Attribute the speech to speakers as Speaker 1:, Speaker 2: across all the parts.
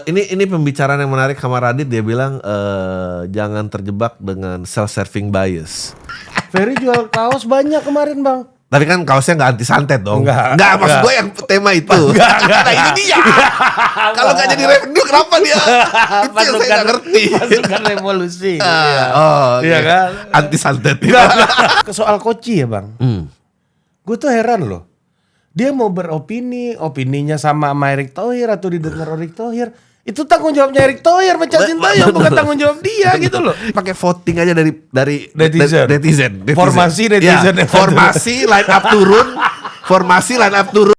Speaker 1: ini pembicaraan yang menarik sama Radit, dia bilang jangan terjebak dengan self-serving bias.
Speaker 2: Ferry jual kaos banyak kemarin bang.
Speaker 1: Tapi kan kaosnya nggak anti santet dong. Nggak, maksud gue yang tema itu. Nah ini dia. Kalau nggak jadi revenue kenapa dia? Itu yang saya nggak ngerti.
Speaker 2: Pasukan revolusi.
Speaker 1: Iya kan? Anti santet.
Speaker 2: Soal Koci ya bang. Gue tuh heran loh. Dia mau beropini, opininya sama Erick Thohir atau didengar Erick Thohir. Itu tanggung jawabnya Erick Thohir mencari Sintayong, bukan tanggung jawab dia gitu loh.
Speaker 1: Pakai voting aja dari
Speaker 2: netizen. Formasi netizen.
Speaker 1: Ya, formasi line up turun.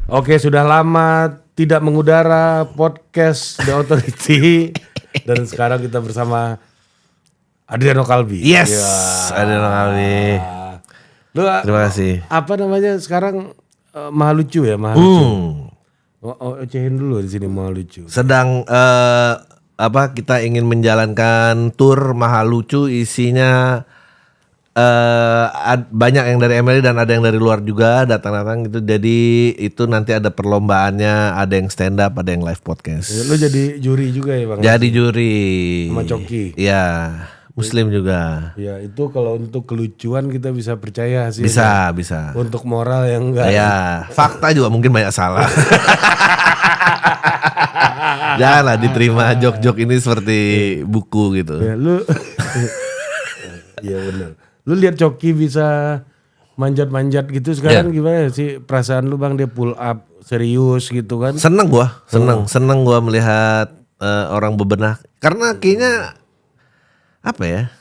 Speaker 2: Oke, sudah lama tidak mengudara podcast The Authority. Dan sekarang kita bersama Adriano Kalbi.
Speaker 1: Yes, Adriano Kalbi. Terima kasih.
Speaker 2: Apa namanya sekarang Maha Lucu ya, Maha Lucu. Ocehin dulu di sini Maha Lucu.
Speaker 1: Sedang kita ingin menjalankan tour Maha Lucu, isinya banyak yang dari MLI dan ada yang dari luar juga datang gitu. Jadi itu nanti ada perlombaannya, ada yang stand up, ada yang live podcast.
Speaker 2: Lu jadi juri juga ya bang?
Speaker 1: Jadi juri.
Speaker 2: Sama Coki.
Speaker 1: Iya. Muslim juga.
Speaker 2: Ya itu kalau untuk kelucuan kita bisa percaya hasilnya.
Speaker 1: Bisa.
Speaker 2: Untuk moral yang enggak.
Speaker 1: Ya, fakta juga mungkin banyak salah. Janganlah diterima jok-jok ini seperti buku gitu.
Speaker 2: Ya lu, iya benar. Lu lihat Coki bisa manjat-manjat gitu sekarang gimana sih perasaan lu bang? Dia pull up serius gitu kan?
Speaker 1: Seneng gua melihat orang bebenah. Karena kayaknya apa ya?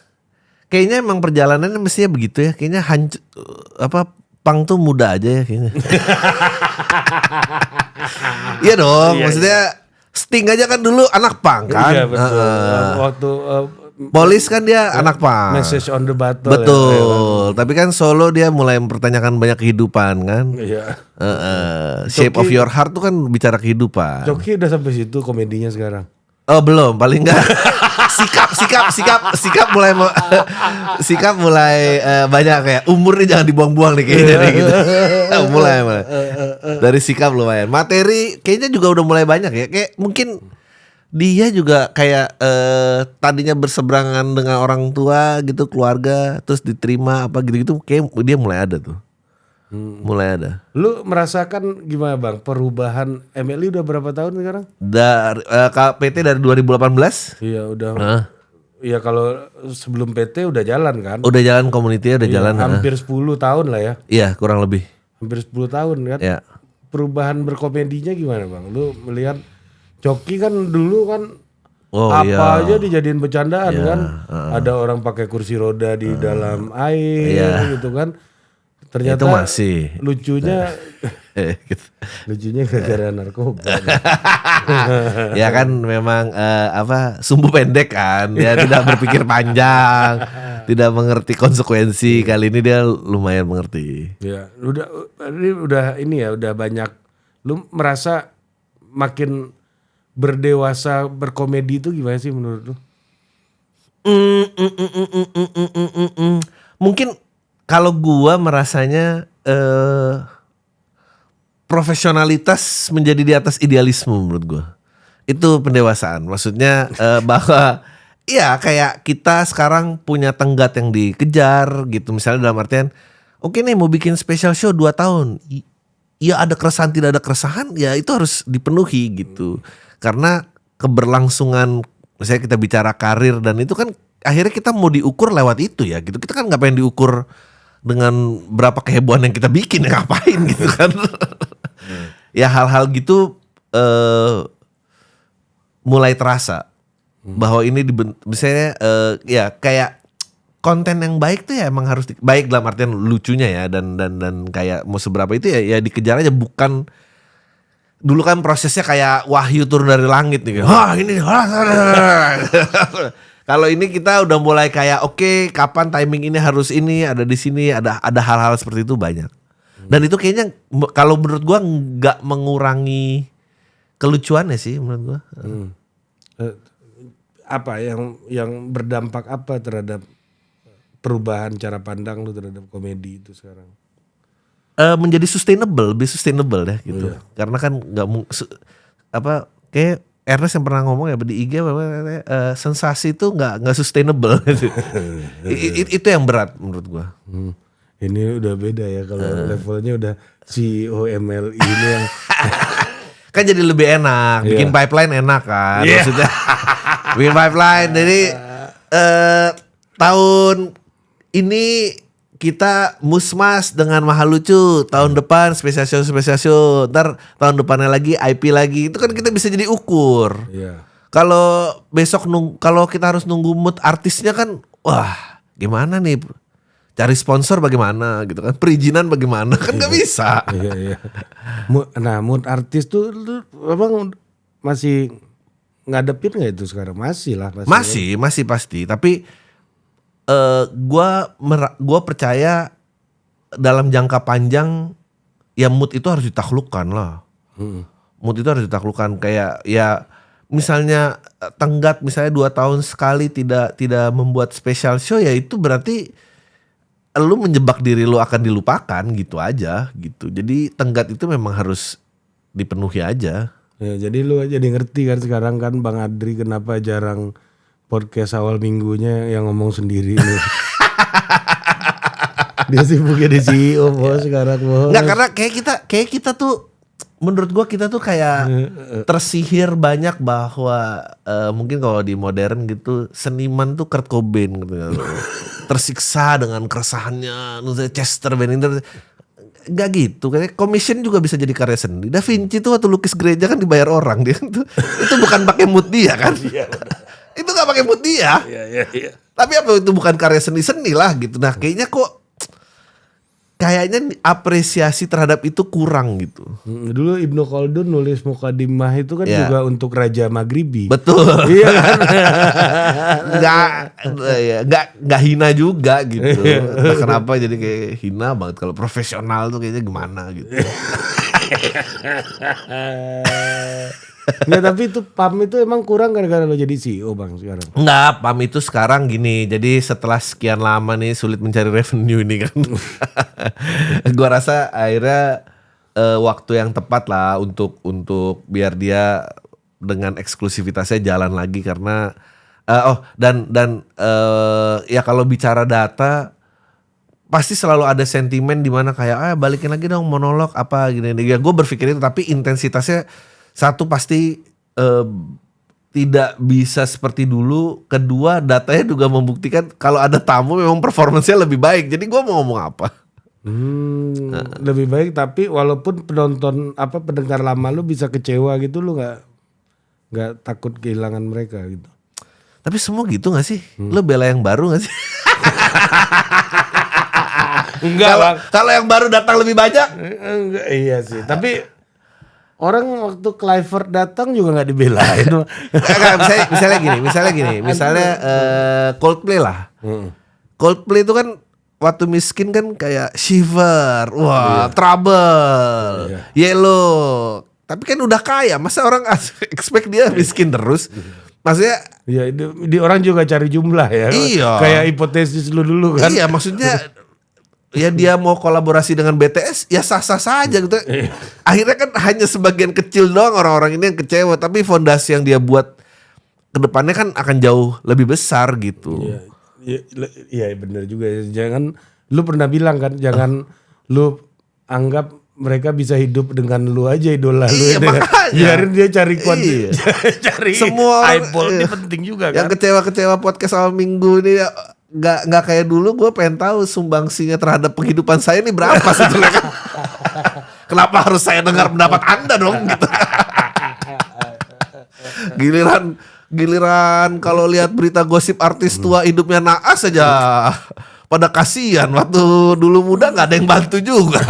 Speaker 1: Kayaknya emang perjalanannya mestinya begitu ya. Kayaknya Pang tuh muda aja ya kayaknya. Iya dong, maksudnya Sting aja kan dulu anak Pang kan.
Speaker 2: Iya betul. Waktu
Speaker 1: Polis kan dia anak Pang.
Speaker 2: Message on the Battle.
Speaker 1: Betul. Ya. Tapi kan solo dia mulai mempertanyakan banyak kehidupan kan.
Speaker 2: Iya.
Speaker 1: Shape of Your Heart tuh kan bicara kehidupan.
Speaker 2: Coki udah sampai situ komedinya sekarang.
Speaker 1: Oh belum, paling enggak. sikap mulai banyak kayak umurnya jangan dibuang-buang nih kayaknya gitu. mulai dari sikap lumayan. Materi kayaknya juga udah mulai banyak ya. Kayak mungkin dia juga kayak tadinya berseberangan dengan orang tua gitu, keluarga, terus diterima apa gitu-gitu, kayak dia mulai ada tuh. Mulai ada.
Speaker 2: Lu merasakan gimana bang perubahan MLI udah berapa tahun sekarang?
Speaker 1: Dari PT dari 2018.
Speaker 2: Iya udah. Iya kalau sebelum PT udah jalan kan?
Speaker 1: Udah jalan, community udah jalan.
Speaker 2: Hampir 10 tahun lah ya.
Speaker 1: Iya kurang lebih.
Speaker 2: Hampir 10 tahun kan?
Speaker 1: Iya.
Speaker 2: Perubahan berkomedinya gimana bang? Lu melihat Coki kan dulu kan aja dijadiin bercandaan kan? Ada orang pakai kursi roda di dalam air gitu kan? Ternyata
Speaker 1: itu masih
Speaker 2: lucunya gara-gara narkoba.
Speaker 1: Ya kan memang sumbu pendek kan, dia tidak berpikir panjang, tidak mengerti konsekuensi. Kali ini dia lumayan mengerti.
Speaker 2: Ya udah banyak. Lu merasa makin berdewasa berkomedi itu gimana sih menurut lu?
Speaker 1: Mungkin kalau gua merasanya profesionalitas menjadi di atas idealisme menurut gua. Itu pendewasaan. Maksudnya bahwa iya kayak kita sekarang punya tenggat yang dikejar gitu. Misalnya dalam artian oke nih mau bikin special show 2 tahun. Ya ada keresahan tidak ada keresahan ya itu harus dipenuhi gitu. Karena keberlangsungan misalnya kita bicara karir dan itu kan akhirnya kita mau diukur lewat itu ya gitu. Kita kan nggak pengen diukur dengan berapa kehebohan yang kita bikin ya ngapain gitu kan. Ya hal-hal gitu mulai terasa bahwa ini misalnya ya kayak konten yang baik tuh ya emang harus baik dalam artian lucunya ya dan kayak mau seberapa itu ya dikejar aja, bukan dulu kan prosesnya kayak wahyu turun dari langit nih. Wah ini kalau ini kita udah mulai kayak oke, kapan timing ini harus ini ada di sini, ada hal-hal seperti itu banyak. Dan itu kayaknya kalau menurut gua nggak mengurangi kelucuannya sih menurut gua.
Speaker 2: Apa yang berdampak apa terhadap perubahan cara pandang lu terhadap komedi itu sekarang?
Speaker 1: Menjadi lebih sustainable ya gitu. Karena kan nggak kayak Ernest yang pernah ngomong ya di IG sensasi itu nggak sustainable. Itu yang berat menurut gua.
Speaker 2: Ini udah beda ya kalau levelnya udah CEO MLI ini yang
Speaker 1: Kan jadi lebih enak, bikin pipeline enak kan, maksudnya bikin pipeline. Jadi tahun ini kita musmas dengan mahal lucu, tahun depan spesial show, ntar tahun depannya lagi IP lagi, itu kan kita bisa jadi ukur. Kalau besok kalau kita harus nunggu mood artisnya kan, wah gimana nih? Cari sponsor bagaimana gitu kan, perizinan bagaimana kan nggak bisa.
Speaker 2: Nah mood artis tuh lu abang masih ngadepin nggak itu sekarang? Masih lah.
Speaker 1: Masih pasti. Tapi gua percaya dalam jangka panjang ya mood itu harus ditaklukkan lah. Mood itu harus ditaklukkan, kayak ya misalnya Tenggat misalnya 2 tahun sekali tidak membuat special show, ya itu berarti lu menjebak diri lu akan dilupakan gitu aja gitu. Jadi Tenggat itu memang harus dipenuhi aja.
Speaker 2: Ya, jadi lu aja ngerti kan sekarang kan Bang Adri kenapa jarang podcast awal minggunya yang ngomong sendiri nih. Dia sibuk jadi CEO bos sekarang bos.
Speaker 1: Nggak, karena kayak kita tuh menurut gua kita tuh kayak tersihir banyak bahwa mungkin kalau di modern gitu seniman tuh Kurt Cobain gitu. Tersiksa dengan keresahannya, Chester Bennington. Gak gitu, kayak commission juga bisa jadi karya seni. Da Vinci tuh waktu lukis gereja kan dibayar orang, dia itu bukan pakai mood dia kan. Itu gak pakai mood dia. Tapi apa itu bukan karya seni lah gitu. Nah kayaknya kayaknya apresiasi terhadap itu kurang gitu.
Speaker 2: Dulu Ibnu Khaldun nulis Mukadimah itu kan juga untuk Raja Maghribi.
Speaker 1: Betul.
Speaker 2: Iya kan?
Speaker 1: Nggak hina juga gitu. Entah kenapa jadi kayak hina banget, kalau profesional tuh kayaknya gimana gitu.
Speaker 2: Nggak, tapi itu PAM itu emang kurang gara-gara lo jadi CEO bang sekarang.
Speaker 1: Enggak, PAM itu sekarang gini. Jadi setelah sekian lama nih sulit mencari revenue ini kan. Gua rasa akhirnya waktu yang tepat lah untuk biar dia dengan eksklusivitasnya jalan lagi, karena ya kalau bicara data pasti selalu ada sentimen di mana kayak balikin lagi dong monolog apa gini. Ya gue berpikir itu, tapi intensitasnya satu pasti tidak bisa seperti dulu. Kedua, datanya juga membuktikan kalau ada tamu memang performanya lebih baik. Jadi gue mau ngomong apa?
Speaker 2: Lebih baik, tapi walaupun pendengar lama lu bisa kecewa gitu, lu nggak takut kehilangan mereka gitu.
Speaker 1: Tapi semua gitu nggak sih? Lu bela yang baru nggak sih?
Speaker 2: Enggak bang.
Speaker 1: Kalau yang baru datang lebih banyak?
Speaker 2: Enggak, iya sih. Tapi orang waktu Clifford datang juga nggak dibelain. Misalnya gini, Coldplay lah. Coldplay itu kan waktu miskin kan kayak Shiver, Trouble, Yellow. Tapi kan udah kaya, masa orang expect dia miskin terus? Maksudnya ya di orang juga cari jumlah ya.
Speaker 1: Iya.
Speaker 2: Kayak hipotesis lu dulu kan.
Speaker 1: Iya, maksudnya ya dia mau kolaborasi dengan BTS ya sah-sah saja gitu. Akhirnya kan hanya sebagian kecil doang orang-orang ini yang kecewa, tapi fondasi yang dia buat ke depannya kan akan jauh lebih besar gitu.
Speaker 2: Iya benar juga. Jangan lu pernah bilang kan, jangan lu anggap mereka bisa hidup dengan lu aja, idola lu. Biarin dia cari cari
Speaker 1: semua
Speaker 2: eyeball ini penting juga kan.
Speaker 1: Yang kecewa-kecewa podcast awal minggu ini nggak kayak dulu. Gue pengen tahu sumbangsinya terhadap penghidupan saya ini berapa sebetulnya kan. Kenapa harus saya dengar pendapat Anda dong gitu. Giliran kalau lihat berita gosip artis tua hidupnya naas aja pada kasihan. Waktu dulu muda nggak ada yang bantu juga.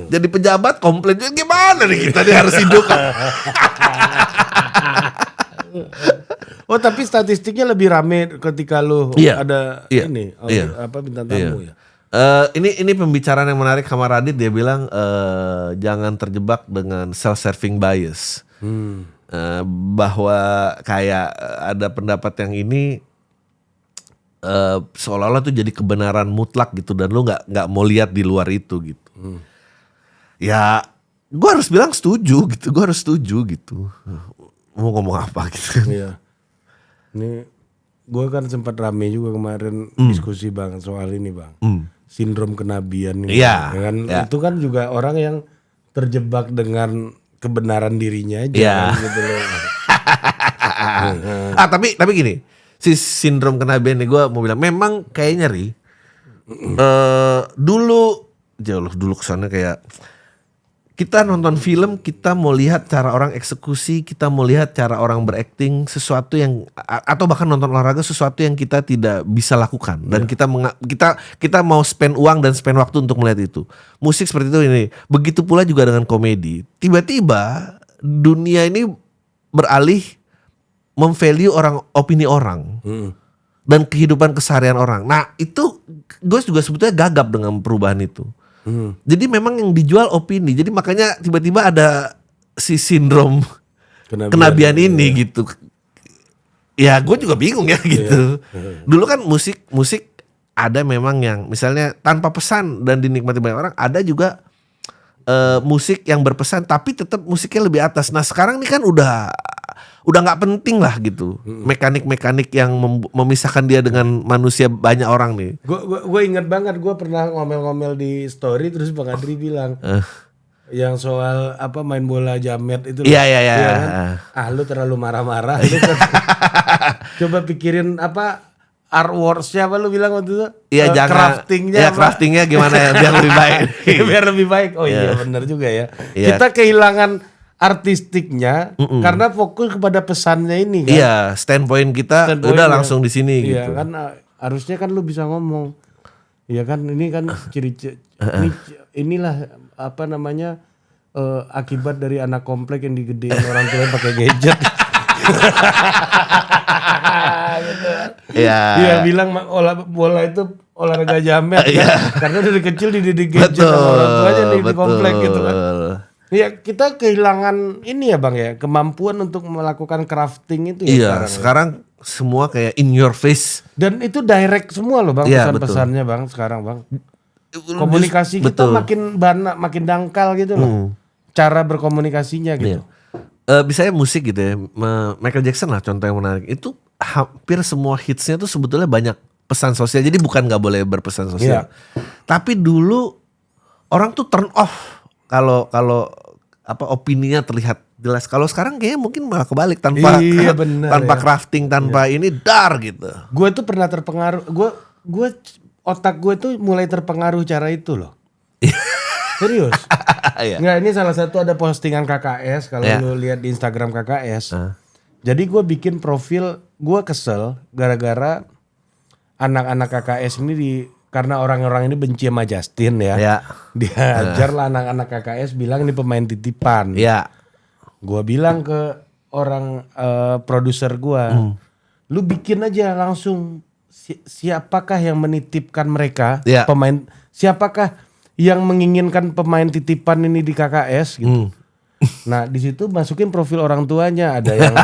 Speaker 1: Jadi pejabat komplain juga, gimana nih kita nih harus hidup.
Speaker 2: Oh tapi statistiknya lebih rame ketika lu ada bintang tamu ya.
Speaker 1: Ini pembicaraan yang menarik sama Radit. Dia bilang jangan terjebak dengan self-serving bias. Bahwa kayak ada pendapat yang ini seolah-olah tuh jadi kebenaran mutlak gitu dan lu nggak mau lihat di luar itu gitu. Ya, gue harus bilang setuju gitu, gue harus setuju gitu. Mau ngomong apa gitu?
Speaker 2: Iya. Ini gue kan sempat rame juga kemarin diskusi bang soal ini bang, sindrom kenabian ini.
Speaker 1: Iya,
Speaker 2: Ya kan?
Speaker 1: iya.
Speaker 2: Itu kan juga orang yang terjebak dengan kebenaran dirinya aja
Speaker 1: Iya.
Speaker 2: kan, gitu loh.
Speaker 1: Tapi gini, si sindrom kenabian nih gue mau bilang memang kayaknya dulu kesannya kayak kita nonton film, kita mau lihat cara orang eksekusi, kita mau lihat cara orang berakting, sesuatu yang atau bahkan nonton olahraga sesuatu yang kita tidak bisa lakukan dan kita mau spend uang dan spend waktu untuk melihat itu. Musik seperti itu ini. Begitu pula juga dengan komedi. Tiba-tiba dunia ini beralih memvalue opini orang dan kehidupan keseharian orang. Nah, itu gue juga sebetulnya gagap dengan perubahan itu. Jadi memang yang dijual opini. Jadi makanya tiba-tiba ada si sindrom kenabian ini gitu. Ya gue juga bingung ya gitu. Dulu kan musik ada memang yang misalnya tanpa pesan dan dinikmati banyak orang. Ada juga musik yang berpesan tapi tetap musiknya lebih atas. Nah sekarang ini kan udah nggak penting lah gitu. Mekanik-mekanik yang memisahkan dia dengan manusia banyak orang nih.
Speaker 2: Gue ingat banget gue pernah ngomel-ngomel di story terus Bang Adri bilang yang soal apa main bola jamet itu.
Speaker 1: Iya.
Speaker 2: Kan? Lu terlalu marah-marah. Lu kan, coba pikirin apa art words-nya apa lu bilang waktu itu?
Speaker 1: Iya jangan.
Speaker 2: Craftingnya.
Speaker 1: Ya craftingnya gimana ya biar lebih baik.
Speaker 2: Biar lebih baik. Oh iya benar juga ya. Kita kehilangan artistiknya karena fokus kepada pesannya ini kan.
Speaker 1: Iya, standpoint kita udah langsung di sini
Speaker 2: iya,
Speaker 1: gitu.
Speaker 2: Kan harusnya kan lu bisa ngomong. Iya kan ini kan inilah apa namanya akibat dari anak komplek yang digedein orang tua pakai gadget. Gitu.
Speaker 1: Iya.
Speaker 2: Dia bilang bola itu olahraga jamet kan. Karena dari kecil dididik gadget sama orang tuanya di komplek gitu kan. Ya kita kehilangan ini ya bang ya kemampuan untuk melakukan crafting itu ya.
Speaker 1: Iya sekarang semua kayak in your face.
Speaker 2: Dan itu direct semua loh bang pesan-pesannya bang sekarang bang. Komunikasi kita makin dangkal gitu loh. Cara berkomunikasinya gitu.
Speaker 1: Misalnya musik gitu ya. Michael Jackson lah contoh yang menarik. Itu hampir semua hitsnya tuh sebetulnya banyak pesan sosial. Jadi bukan gak boleh berpesan sosial. Tapi dulu orang tuh turn off. Kalau apa opininya terlihat jelas. Kalau sekarang kayaknya mungkin malah kebalik tanpa crafting, tanpa ini dar gitu.
Speaker 2: Gue tuh pernah terpengaruh. Gue otak gue tuh mulai terpengaruh cara itu loh. Serius. Nggak, ini salah satu ada postingan KKS kalau lu lihat di Instagram KKS. Jadi gue bikin profil, gue kesel gara-gara anak-anak KKS ini karena orang-orang ini benci sama Justin ya. Diajar lah anak-anak KKS bilang ini pemain titipan. Gue bilang ke orang produser gue, lu bikin aja langsung siapakah yang menitipkan mereka pemain, siapakah yang menginginkan pemain titipan ini di KKS gitu. Nah di situ masukin profil orang tuanya, ada yang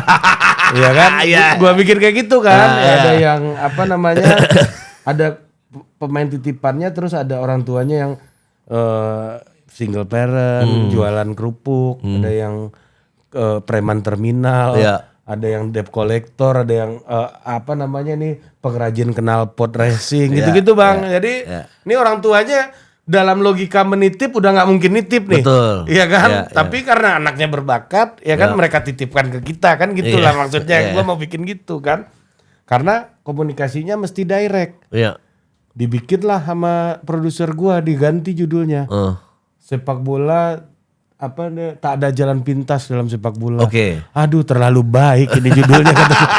Speaker 2: ya kan, gue bikin kayak gitu kan, ada yang apa namanya, ada pemain titipannya terus ada orang tuanya yang single parent, jualan kerupuk, ada yang preman terminal, ada yang debt collector, ada yang apa namanya nih pengrajin knalpot racing, gitu-gitu bang. Jadi ini orang tuanya dalam logika menitip udah nggak mungkin nitip nih, iya kan? Tapi karena anaknya berbakat, ya kan mereka titipkan ke kita kan, gitulah maksudnya. Gue mau bikin gitu kan, karena komunikasinya mesti direct. Dibikinlah sama produser gua, diganti judulnya. Sepak bola apa nih, tak ada jalan pintas dalam sepak bola. Aduh terlalu baik ini judulnya kata gua.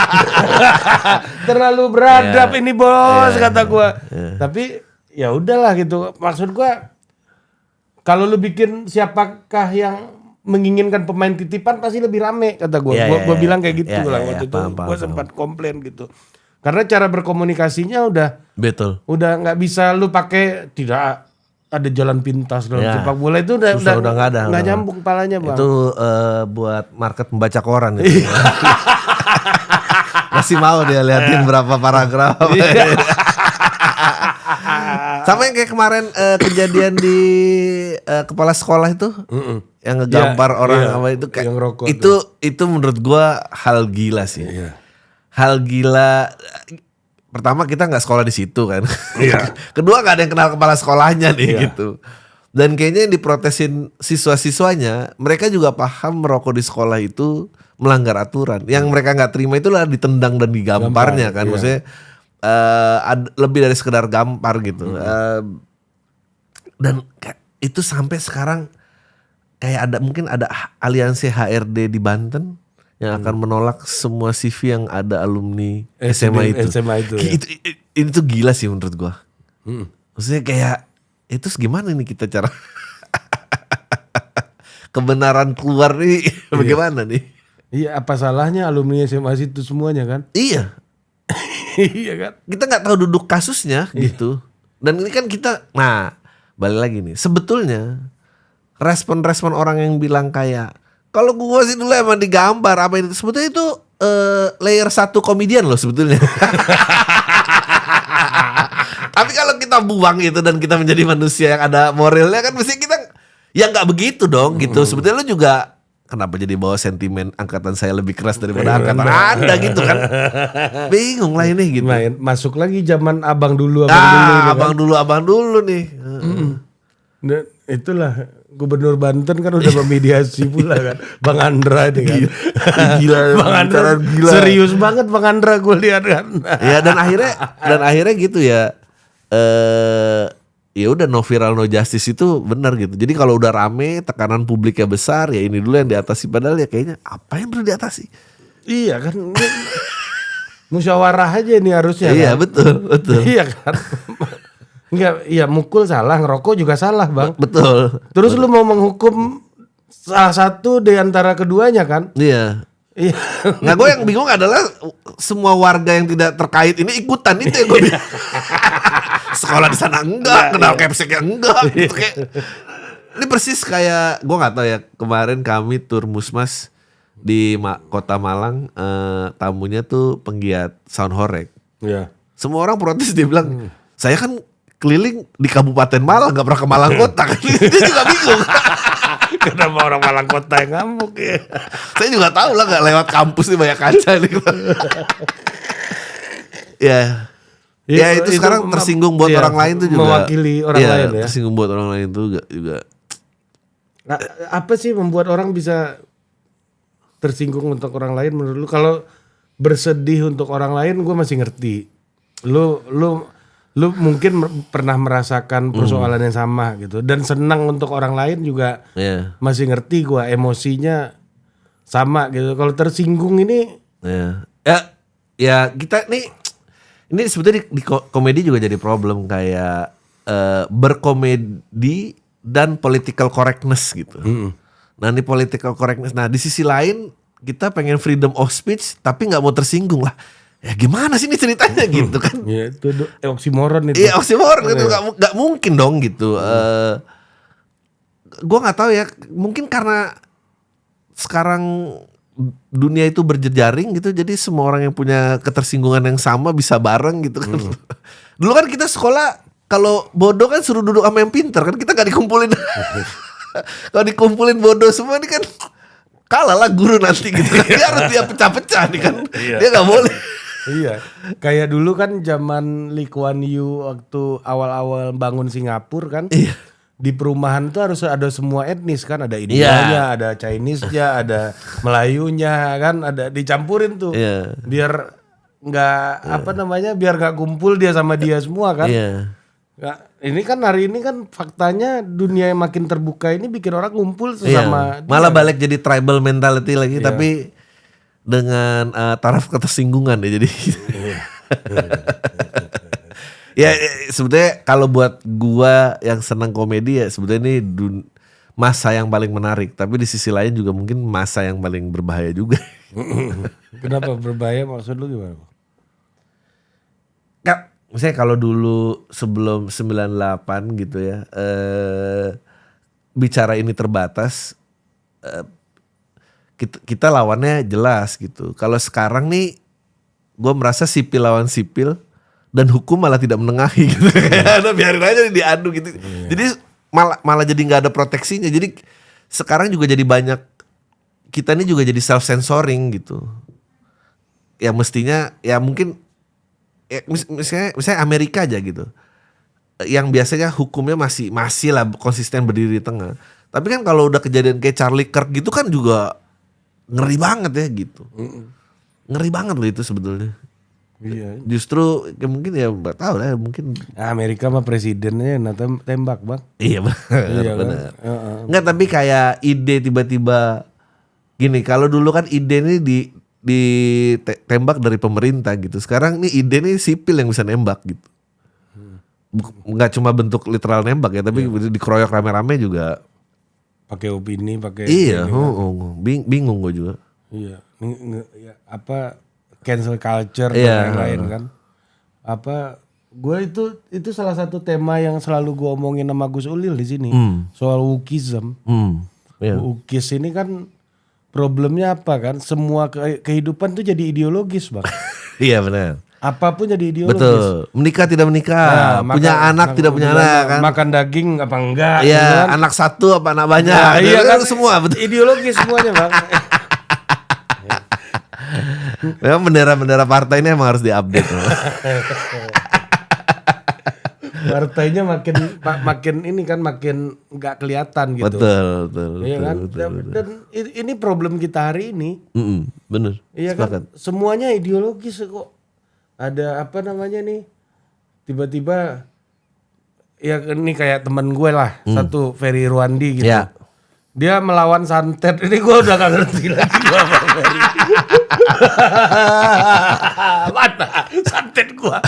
Speaker 2: Terlalu beradab ini bos kata gua. Tapi ya udahlah gitu. Maksud gua kalau lu bikin siapakah yang menginginkan pemain titipan pasti lebih rame kata gua. Gua bilang kayak gitu lah waktu itu. Gua sempat komplain gitu. Karena cara berkomunikasinya udah nggak bisa lu pakai tidak ada jalan pintas dalam sepak bola itu udah nggak nyambung palanya bang.
Speaker 1: Itu buat market membaca koran itu. Masih mau dia liatin berapa paragraf. Sama yang kayak kemarin kejadian di kepala sekolah itu. Yang ngegambar orang apa itu kayak
Speaker 2: yang rokok
Speaker 1: itu menurut gua hal gila sih. Hal gila. Pertama kita nggak sekolah di situ kan. Kedua nggak ada yang kenal kepala sekolahnya nih gitu. Dan kayaknya yang diprotesin siswa-siswanya, mereka juga paham merokok di sekolah itu melanggar aturan. Yang mereka nggak terima itulah ditendang dan digamparnya kan. Maksudnya lebih dari sekedar gampar gitu. Dan itu sampai sekarang kayak mungkin ada aliansi HRD di Banten yang akan menolak semua CV yang ada alumni SMA itu. Itu gila sih menurut gua. Maksudnya kayak itu gimana nih kita cara kebenaran keluar nih bagaimana nih?
Speaker 2: Iya, apa salahnya alumni SMA itu semuanya kan?
Speaker 1: Iya.
Speaker 2: Iya kan?
Speaker 1: Kita nggak tahu duduk kasusnya gitu. Dan ini kan kita, balik lagi nih. Sebetulnya respon-respon orang yang bilang kayak kalau gua sih dulu emang digambar apa itu sebetulnya itu layer 1 komedian loh sebetulnya. Tapi kalau kita buang itu dan kita menjadi manusia yang ada moralnya kan mesti kita ya nggak begitu dong gitu. Sebetulnya lu juga kenapa jadi bawa sentimen angkatan saya lebih keras daripada angkatan Anda gitu kan. Bingung lah ini gitu.
Speaker 2: Masuk lagi zaman abang dulu
Speaker 1: abang dulu nih.
Speaker 2: Nah, itulah Gubernur Banten kan udah memediasi pula kan. Bang Andra ini kan.
Speaker 1: Gila.
Speaker 2: Bang Andra gila. Serius banget Bang Andra gue lihat kan.
Speaker 1: Ya dan akhirnya gitu ya. Ya udah no viral no justice itu benar gitu. Jadi kalau udah rame tekanan publiknya besar ya ini dulu yang diatasi padahal ya kayaknya apa yang perlu diatasi?
Speaker 2: Iya kan. Musyawarah aja ini harusnya.
Speaker 1: Iya
Speaker 2: kan?
Speaker 1: betul.
Speaker 2: Iya kan. Enggak, iya mukul salah, ngerokok juga salah bang.
Speaker 1: Betul.
Speaker 2: Terus lu mau menghukum salah satu di antara keduanya kan?
Speaker 1: Iya.
Speaker 2: Iya.
Speaker 1: Nah gue yang bingung adalah semua warga yang tidak terkait ini ikutan itu yang gue bingung. Sekolah di sana enggak, kenal Kepseknya enggak. Gitu. Kayak, ini persis kayak gue nggak tahu ya kemarin kami tur Musmas di Kota Malang, tamunya tuh penggiat sound horeg.
Speaker 2: Iya.
Speaker 1: Semua orang protes dia bilang, saya kan keliling di Kabupaten Malang nggak pernah ke Malang Kota. Dia juga bingung.
Speaker 2: Kenapa orang Malang Kota yang ngamuk ya?
Speaker 1: Saya juga tahu lah nggak lewat kampus nih banyak kaca nih. Ya itu sekarang tersinggung buat orang lain tuh juga.
Speaker 2: Mewakili orang lain ya.
Speaker 1: Tersinggung buat orang lain tuh juga.
Speaker 2: Nah, apa sih membuat orang bisa tersinggung untuk orang lain menurut lu? Kalau bersedih untuk orang lain gue masih ngerti. Lu mungkin pernah merasakan persoalan yang sama gitu dan senang untuk orang lain juga masih ngerti gua emosinya sama gitu. Kalau tersinggung ini
Speaker 1: ya kita nih ini sebetulnya di komedi juga jadi problem kayak berkomedi dan political correctness gitu. Nah ini political correctness. Nah di sisi lain kita pengen freedom of speech tapi nggak mau tersinggung lah. Ya gimana sih ini ceritanya gitu kan?
Speaker 2: Ya itu oksimoron itu.
Speaker 1: Iya oksimoron gitu, nggak mungkin dong gitu. Gue nggak tahu ya, mungkin karena sekarang dunia itu berjejaring gitu, jadi semua orang yang punya ketersinggungan yang sama bisa bareng gitu kan. Dulu kan kita sekolah kalau bodoh kan suruh duduk sama yang pintar kan, kita nggak dikumpulin. Kalau dikumpulin bodoh semua ini kan kalah lah guru nanti gitu kan. Dia harus dia pecah-pecah nih kan. Dia nggak boleh.
Speaker 2: Iya, kayak dulu kan zaman Lee Kuan Yew waktu awal-awal bangun Singapura kan, di perumahan tuh harus ada semua etnis kan, ada Indianya, ada Chinese-nya, ada Melayunya kan, ada dicampurin tuh, biar nggak biar nggak kumpul dia sama dia semua kan. Nggak, ini kan hari ini kan faktanya dunia yang makin terbuka ini bikin orang ngumpul sesama.
Speaker 1: Malah balik jadi tribal mentality lagi, tapi dengan taraf ketersinggungan ya jadi. Ya sebetulnya kalau buat gua yang senang komedi ya sebetulnya ini masa yang paling menarik, tapi di sisi lain juga mungkin masa yang paling berbahaya juga.
Speaker 2: Kenapa berbahaya, maksud lu gimana?
Speaker 1: Misalnya kalau dulu sebelum 98 gitu ya, bicara ini terbatas, kita lawannya jelas gitu. Kalau sekarang nih gue merasa sipil lawan sipil dan hukum malah tidak menengahi gitu. Nah, biarin aja diadu gitu. Jadi malah jadi nggak ada proteksinya. Jadi sekarang juga jadi banyak, kita ini juga jadi self censoring gitu. Ya mestinya ya mungkin ya, misalnya Amerika aja gitu. Yang biasanya hukumnya masih lah konsisten berdiri di tengah. Tapi kan kalau udah kejadian kayak Charlie Kirk gitu kan juga ngeri banget ya gitu. Ngeri banget loh itu sebetulnya.
Speaker 2: Iya.
Speaker 1: Justru ya mungkin ya nggak tahu lah mungkin.
Speaker 2: Amerika mah presidennya tembak bang.
Speaker 1: Iya
Speaker 2: Iya kan?
Speaker 1: benar. Nggak, tapi kayak ide tiba-tiba gini, kalau dulu kan ide ini ditembak dari pemerintah gitu. Sekarang nih ide nih sipil yang bisa nembak gitu. Nggak cuma bentuk literal nembak ya, tapi dikeroyok rame-rame juga.
Speaker 2: Pakai opini, pakai.
Speaker 1: Iya,
Speaker 2: kan?
Speaker 1: bingung gue juga.
Speaker 2: Iya. Ya, apa cancel culture
Speaker 1: Iya.
Speaker 2: dan lain-lain kan. Apa gue itu salah satu tema yang selalu gue omongin sama Gus Ulil di sini. Soal wokeism.
Speaker 1: Iya.
Speaker 2: Wokis ini kan problemnya apa kan? Semua kehidupan tuh jadi ideologis bang.
Speaker 1: Iya benar.
Speaker 2: Apapun jadi ideologis.
Speaker 1: Betul. Menikah tidak menikah, punya anak tidak punya anak kan.
Speaker 2: Makan daging apa enggak?
Speaker 1: Iya,
Speaker 2: gitu kan?
Speaker 1: anak satu apa anak banyak.
Speaker 2: Nah, iya kan
Speaker 1: semua betul.
Speaker 2: ideologis semuanya bang.
Speaker 1: Memang bendera-bendera partai ini emang harus diupdate loh.
Speaker 2: Partainya makin ini kan makin nggak kelihatan gitu.
Speaker 1: Betul.
Speaker 2: Iya kan? Dan ini problem kita hari ini.
Speaker 1: Bener.
Speaker 2: Iya kan? Semuanya ideologis kok. Ada apa namanya nih? Tiba-tiba ya ini kayak temen gue lah, satu Ferry Ruandi gitu.
Speaker 1: Ya.
Speaker 2: Dia melawan santet. Ini gue udah gak ngerti lagi gue sama Ferry. Mana santet gue?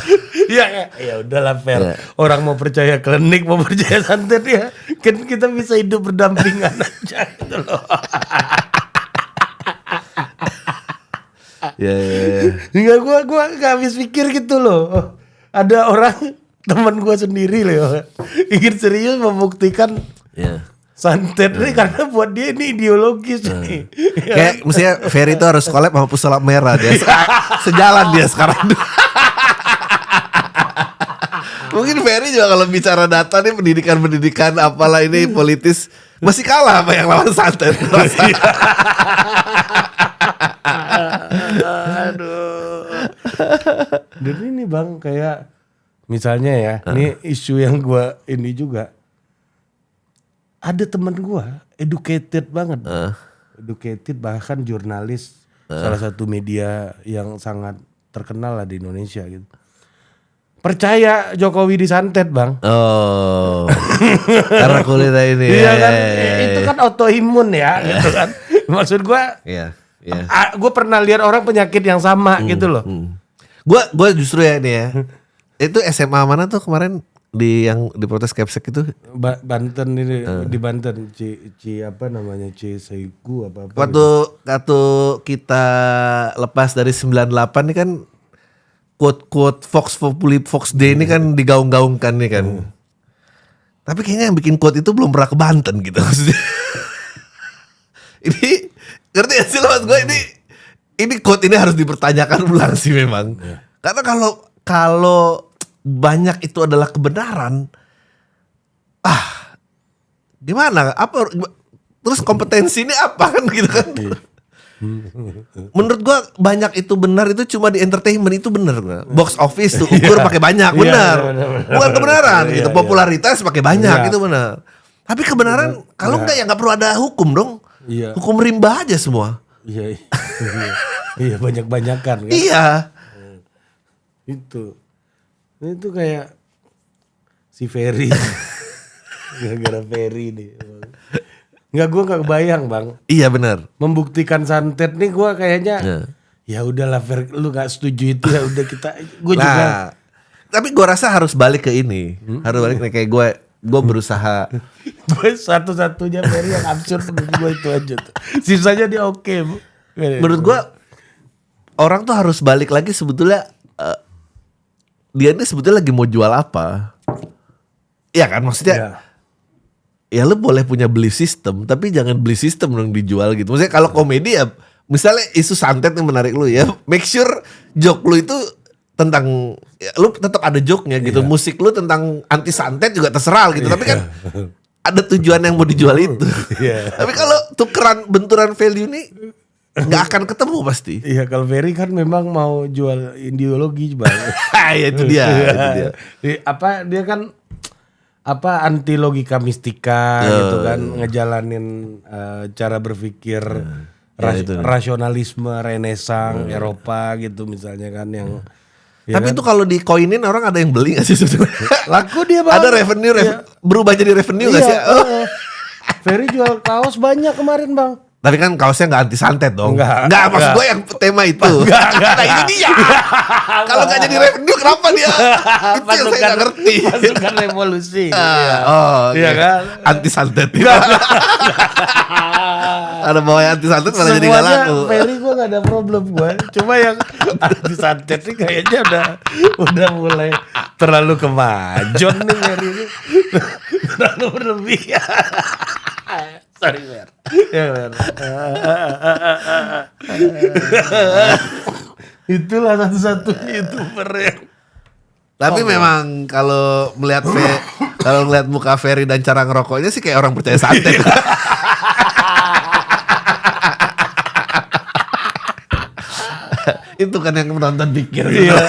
Speaker 2: Ya udahlah Fer.
Speaker 1: Ya.
Speaker 2: Orang mau percaya klinik, mau percaya santet ya. Kan kita bisa hidup berdampingan aja gitu loh.
Speaker 1: Ya.
Speaker 2: Enggak, gue gak habis pikir gitu loh. Ada orang teman gue sendiri loh ingin serius membuktikan santet ini karena buat dia ini ideologis nih.
Speaker 1: Kayak mestinya Ferry itu harus collab sama Pusulap Merah dia. Sejalan dia sekarang. Mungkin Ferry juga kalau bicara data nih pendidikan apalah ini politis masih kalah sama yang lawan santet.
Speaker 2: Aduh. Dan ini bang kayak misalnya ya, ini isu yang gue ini juga ada teman gue educated banget, educated bahkan jurnalis salah satu media yang sangat terkenal lah di Indonesia gitu. Percaya Jokowi disantet bang.
Speaker 1: Oh, karena kulitnya ini.
Speaker 2: Iya kan, itu kan autoimun ya, gitu kan. Maksud gue.
Speaker 1: Iya.
Speaker 2: Gue pernah lihat orang penyakit yang sama gitu loh.
Speaker 1: Gue justru ya ini ya. Itu SMA mana tuh kemarin yang di protes Kepsek itu?
Speaker 2: Banten ini di Banten Ci apa namanya Seigu apa.
Speaker 1: Waktu kita lepas dari 98 ini kan quote Fox Populi Fox Day ini kan digaung-gaungkan nih kan. Tapi kayaknya yang bikin quote itu belum pernah ke Banten gitu maksudnya. Ini ngerti gak sih lo mas gue ini quote ini harus dipertanyakan ulang sih memang. Karena kalau banyak itu adalah kebenaran, gimana? Apa terus kompetensi ini apa kan gitu kan? Menurut gua banyak itu benar itu cuma di entertainment itu benar. Box office tuh ukur pakai banyak benar. Bukan kebenaran gitu. Popularitas pakai banyak itu benar. Tapi kebenaran kalau enggak ya enggak perlu ada hukum dong. Hukum rimba aja semua.
Speaker 2: Iya banyak-banyakan kan.
Speaker 1: Iya.
Speaker 2: Itu kayak si Ferry. Gara-gara Ferry nih. Enggak, gue gak kebayang bang.
Speaker 1: Iya benar.
Speaker 2: Membuktikan santet nih gue kayaknya ya udahlah Fer, lu gak setuju itu ya udah kita. Gue juga.
Speaker 1: Tapi gue rasa harus balik ke ini. Harus balik kayak gue berusaha.
Speaker 2: Gue satu-satunya Ferry yang absurd menurut gue itu aja tuh. Sisanya dia oke.
Speaker 1: Menurut gue orang tuh harus balik lagi sebetulnya. Dia ini sebetulnya lagi mau jual apa? Iya kan maksudnya. Ya lu boleh punya belief system, tapi jangan belief system yang dijual gitu. Maksudnya kalau komedi ya misalnya isu santet yang menarik lu ya, make sure joke lu itu tentang ya, lu tetap ada joke-nya gitu. Musik lu tentang anti santet juga terserah gitu. Tapi kan ada tujuan yang mau dijual itu. Tapi kalau tukeran benturan value nih nggak akan ketemu pasti.
Speaker 2: Iya, kalau Ferry kan memang mau jual ideologi Bang.
Speaker 1: Ya itu dia.
Speaker 2: Apa dia kan anti logika mistika gitu kan, ngejalanin cara berpikir rasionalisme Renaissance Eropa gitu misalnya kan yang
Speaker 1: tapi itu kalau di koinin orang ada yang beli gak sih sebetulnya?
Speaker 2: Laku dia Bang.
Speaker 1: Ada revenue berubah jadi revenue gak sih?
Speaker 2: Ferry jual kaos banyak kemarin Bang.
Speaker 1: Tapi kan kaosnya gak anti santet dong.
Speaker 2: Enggak,
Speaker 1: maksud gue yang tema itu. Nah ini dia. Kalau gak jadi revenue kenapa dia? Itu yang saya gak ngerti.
Speaker 2: Pasukan revolusi.
Speaker 1: Iya kan? Anti santet. Ada bawahnya anti santet malah jadi gak laku.
Speaker 2: Ferry gue gak ada problem gue. Cuma yang anti santet ini kayaknya udah mulai terlalu kemajon nih Ferry ini. Terlalu berlebihan. Sorry Mer. Itulah satu-satunya YouTuber yang.
Speaker 1: Tapi memang kalau melihat muka Ferry dan cara ngerokoknya sih kayak orang percaya santet. Itu kan yang penonton pikir.
Speaker 2: Iya.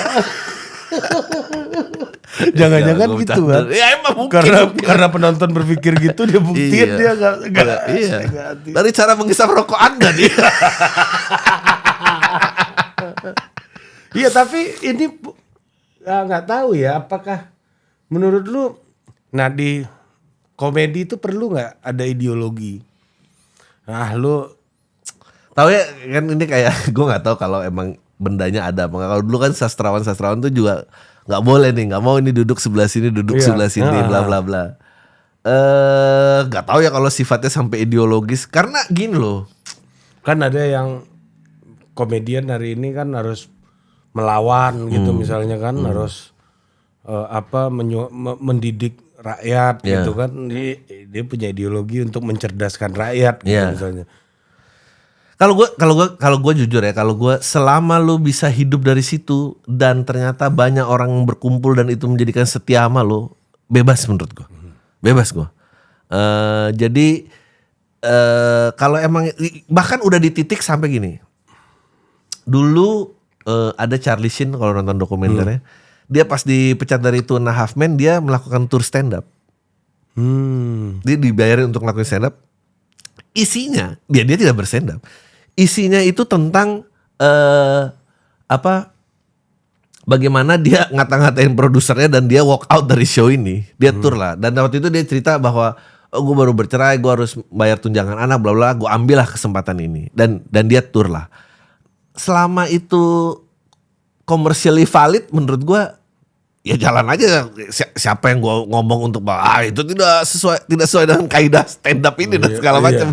Speaker 2: Jangan-jangan gitu kan?
Speaker 1: Ya emang mungkin.
Speaker 2: Karena penonton berpikir gitu dia buktiin dia nggak.
Speaker 1: Iya. Dari cara menghisap rokok Anda nih.
Speaker 2: Iya tapi ini nggak tahu ya apakah menurut lu, nah di komedi itu perlu nggak ada ideologi? Nah lu
Speaker 1: tahu ya kan ini kayak gue nggak tahu kalau emang bendanya ada apa nggak. Kalau dulu kan sastrawan tuh juga nggak boleh nih, nggak mau ini duduk sebelah sini, sebelah sini, bla bla bla. Nggak tahu ya kalau sifatnya sampai ideologis karena gini loh.
Speaker 2: Kan ada yang komedian hari ini kan harus melawan gitu misalnya kan harus mendidik rakyat gitu kan. Dia punya ideologi untuk mencerdaskan rakyat gitu misalnya.
Speaker 1: Kalau gue jujur ya, kalau gue selama lu bisa hidup dari situ dan ternyata banyak orang berkumpul dan itu menjadikan setia sama lu, bebas menurut gue, bebas gue. Jadi kalau emang bahkan udah di titik sampai gini, dulu ada Charlie Sheen kalau nonton dokumenternya, dia pas dipecat dari Two and a Half Men dia melakukan tour stand up, dia dibayarin untuk melakukan stand up. Isinya dia tidak berstand up. Isinya itu tentang bagaimana dia ngata-ngatain produsernya dan dia walk out dari show ini. Dia tour lah. Dan waktu itu dia cerita bahwa gue baru bercerai, gue harus bayar tunjangan anak, bla bla. Gue ambil lah kesempatan ini. Dan dia tour lah. Selama itu commercially valid, menurut gue ya jalan aja. Siapa yang gue ngomong untuk bahwa itu tidak sesuai dengan kaidah stand up ini dan segala macam.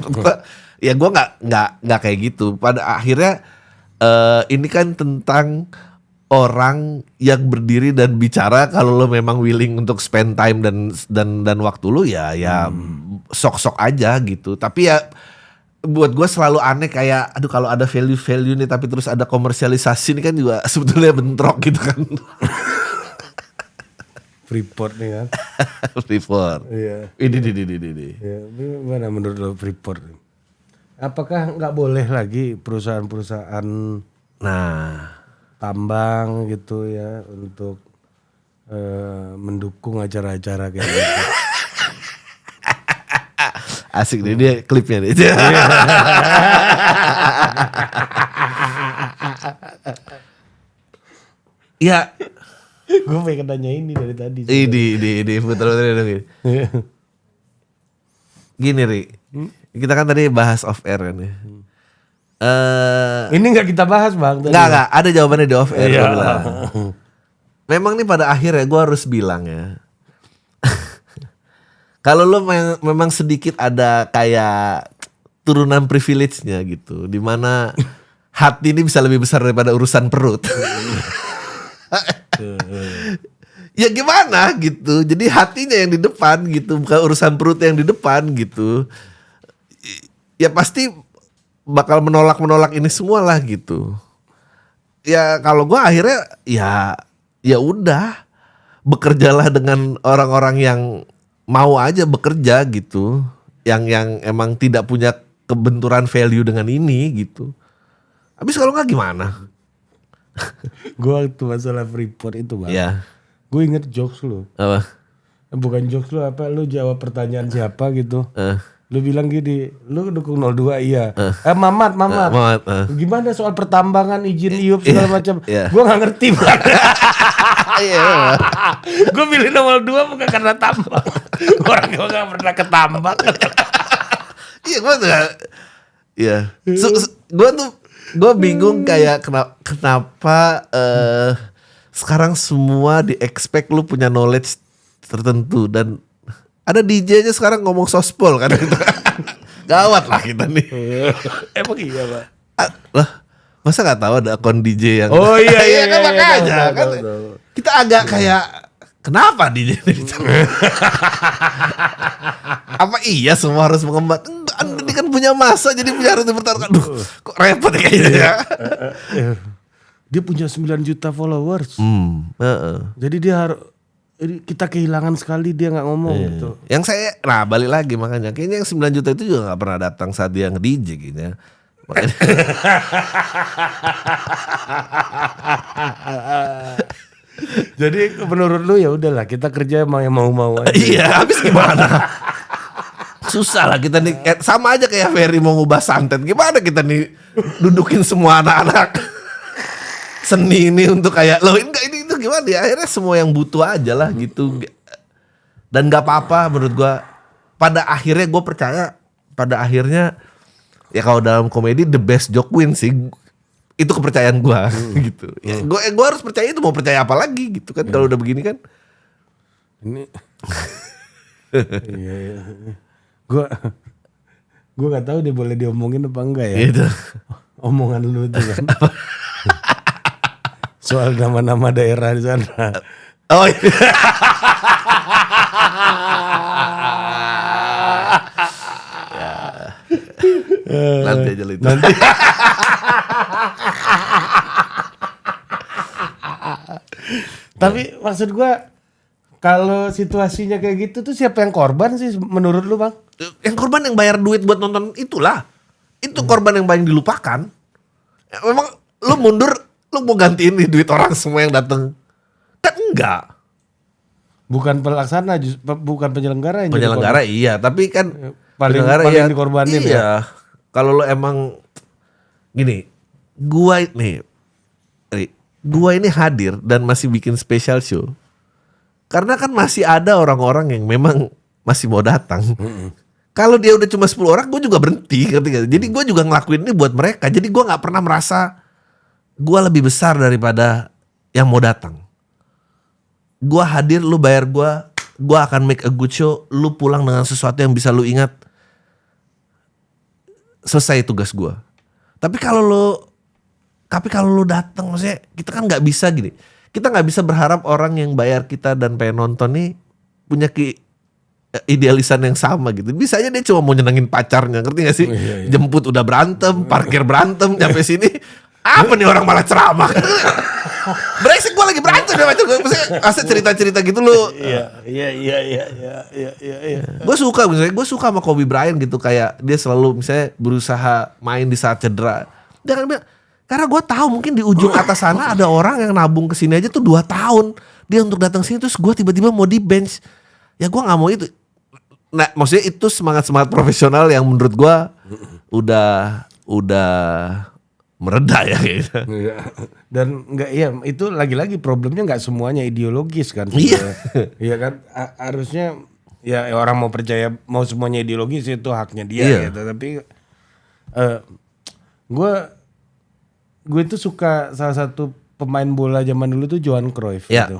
Speaker 1: Ya gue nggak kayak gitu. Pada akhirnya ini kan tentang orang yang berdiri dan bicara. Kalau lo memang willing untuk spend time dan waktu lo ya sok-sok aja gitu. Tapi ya buat gue selalu aneh kayak aduh kalau ada value nih tapi terus ada komersialisasi ini kan juga sebetulnya bentrok gitu kan.
Speaker 2: Freeport nih kan.
Speaker 1: Freeport.
Speaker 2: Iya.
Speaker 1: Ini.
Speaker 2: Ya, gimana menurut lo Freeport? Apakah nggak boleh lagi perusahaan tambang gitu ya untuk mendukung acara-acara kayak gitu?
Speaker 1: Asik nih dia klipnya nih. Ya,
Speaker 2: gue pengen nanya ini dari tadi.
Speaker 1: Ini putar dong. Gini Ri, kita kan tadi bahas off air kan ya.
Speaker 2: Ini nggak kita bahas bang.
Speaker 1: Nggak, ada jawabannya di off air. Memang nih pada akhirnya gue harus bilang ya. Kalau lo memang sedikit ada kayak turunan privilege-nya gitu, dimana hati ini bisa lebih besar daripada urusan perut. Ya gimana gitu. Jadi hatinya yang di depan gitu, bukan urusan perut yang di depan gitu. Ya pasti bakal menolak ini semua lah gitu. Ya kalau gue akhirnya ya udah bekerjalah dengan orang-orang yang mau aja bekerja gitu, yang emang tidak punya kebenturan value dengan ini gitu. Habis kalau nggak gimana?
Speaker 2: Gue waktu masalah Freeport itu bang,
Speaker 1: Ya
Speaker 2: gue inget jokes lu.
Speaker 1: apa?
Speaker 2: Bukan jokes lu apa, lu jawab pertanyaan siapa gitu. Lu bilang gini, lu dukung 02 iya. Mamat.
Speaker 1: Mamat,
Speaker 2: Gimana soal pertambangan, izin iup segala macam.
Speaker 1: iya.
Speaker 2: Gue gak ngerti bang.
Speaker 1: Iya.
Speaker 2: Gue pilih nomor 2 bukan karena tambang. Orang gue gak pernah ketambang.
Speaker 1: Iya gue tuh. Iya. Gue bingung kayak kenapa sekarang semua di-expect lu punya knowledge tertentu, dan ada DJ aja sekarang ngomong sospol kan gitu. Gawat lah kita nih.
Speaker 2: Emang iya pak.
Speaker 1: Lah, masa nggak tahu ada akun DJ yang
Speaker 2: Oh iya
Speaker 1: kan makanya
Speaker 2: tahu,
Speaker 1: kan
Speaker 2: tahu.
Speaker 1: kita agak kayak kenapa DJ ini? Apa iya semua harus mengembat? Enggak, Anda ini kan punya masa jadi punya harus dipertaruhkan. Aduh, kok repot ya kayaknya ya.
Speaker 2: Dia punya 9 juta followers.
Speaker 1: Heeh.
Speaker 2: Jadi dia harus, kita kehilangan sekali dia nggak ngomong gitu.
Speaker 1: Yang saya, balik lagi makanya kayaknya yang 9 juta itu juga nggak pernah datang saat dia nge-DJ gitu ya. Makanya
Speaker 2: Jadi menurut lu ya udahlah kita kerja yang mau aja.
Speaker 1: iya, habis gimana? Susah lah kita nih, sama aja kayak Ferry mau ngubah santet. Gimana kita nih dudukin semua anak-anak seni ini untuk kayak loh ini itu gimana ya? Akhirnya semua yang butuh aja lah gitu. Dan nggak apa-apa menurut gua. Pada akhirnya gue percaya, pada akhirnya ya kalau dalam komedi the best joke win sih. Itu kepercayaan gue gitu. Ya, gue harus percaya itu, mau percaya apa lagi gitu kan kalau udah begini kan.
Speaker 2: Ini iya. Gue nggak tahu dia boleh diomongin apa enggak ya.
Speaker 1: Gitu.
Speaker 2: Omongan lu tuh kan. Soal nama-nama daerah di sana.
Speaker 1: Oh iya. Nanti aja itu.
Speaker 2: Nanti. Tapi maksud gue kalau situasinya kayak gitu tuh siapa yang korban sih menurut lu bang?
Speaker 1: Yang korban yang bayar duit buat nonton itulah. Itu korban yang paling dilupakan. Ya, memang lu mundur, lu mau gantiin nih duit orang semua yang datang. Kan enggak.
Speaker 2: Bukan pelaksana, bukan penyelenggara yang jadi
Speaker 1: Penyelenggara iya, tapi kan
Speaker 2: paling
Speaker 1: penyelenggara
Speaker 2: dikorbanin
Speaker 1: iya.
Speaker 2: ya.
Speaker 1: Kalau lu emang gini, gua ini hadir dan masih bikin special show. Karena kan masih ada orang-orang yang memang masih mau datang. Kalau dia udah cuma 10 orang, gue juga berhenti. Jadi gue juga ngelakuin ini buat mereka. Jadi gue nggak pernah merasa gue lebih besar daripada yang mau datang. Gue hadir, lu bayar gue akan make a good show. Lu pulang dengan sesuatu yang bisa lu ingat. Selesai tugas gue. Tapi kalau lu datang, maksudnya kita kan nggak bisa gini. Kita nggak bisa berharap orang yang bayar kita dan pengen nonton nih punya idealisan yang sama gitu. Bisa aja dia cuma mau nyenengin pacarnya, ngerti gak sih? Iya. Jemput udah berantem, parkir berantem, nyampe sini apa nih orang malah ceramah. Brengsek gue lagi berantem ya pacar gue. Maksudnya asal cerita-cerita gitu lu.
Speaker 2: Iya.
Speaker 1: Gue suka sama Kobe Bryant gitu, kayak dia selalu misalnya berusaha main di saat cedera. Jangan bilang, karena gue tahu mungkin di ujung atas sana ada orang yang nabung kesini aja tuh 2 tahun dia untuk datang sini, terus gue tiba-tiba mau di bench. Ya gue nggak mau itu. Nah maksudnya itu semangat profesional yang menurut gue udah mereda ya gitu.
Speaker 2: Dan enggak, iya itu lagi-lagi problemnya nggak semuanya ideologis kan.
Speaker 1: Iya.
Speaker 2: Iya kan harusnya ya orang mau percaya mau semuanya ideologis itu haknya dia
Speaker 1: Iya.
Speaker 2: gitu. Tapi gue tuh suka salah satu pemain bola zaman dulu tuh Johan Cruyff
Speaker 1: Iya.
Speaker 2: gitu.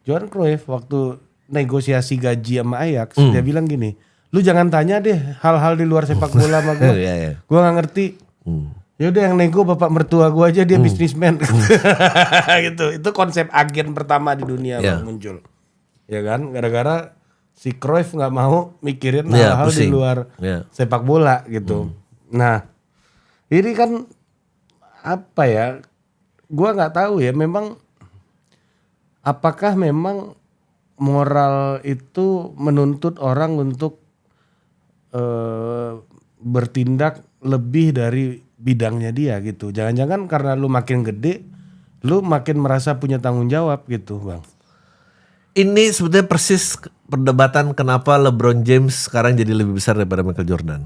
Speaker 2: Johan Cruyff waktu negosiasi gaji sama Ajax dia bilang gini, lu jangan tanya deh hal-hal di luar sepak bola sama gue.
Speaker 1: Iya.
Speaker 2: Gue nggak ngerti. Ya udah yang nego bapak mertua gue aja, dia bisnismen. Gitu. Itu konsep agen pertama di dunia
Speaker 1: Iya.
Speaker 2: Bang, muncul. Ya kan, gara-gara si Cruyff nggak mau mikirin
Speaker 1: Iya,
Speaker 2: hal-hal di
Speaker 1: pusing.
Speaker 2: luar
Speaker 1: Iya.
Speaker 2: sepak bola gitu. Nah, Ini kan apa ya? Gua nggak tahu ya. Memang apakah memang moral itu menuntut orang untuk bertindak lebih dari bidangnya dia gitu. Jangan-jangan karena lu makin gede, lu makin merasa punya tanggung jawab gitu, Bang.
Speaker 1: Ini sebetulnya persis perdebatan kenapa LeBron James sekarang jadi lebih besar daripada Michael Jordan.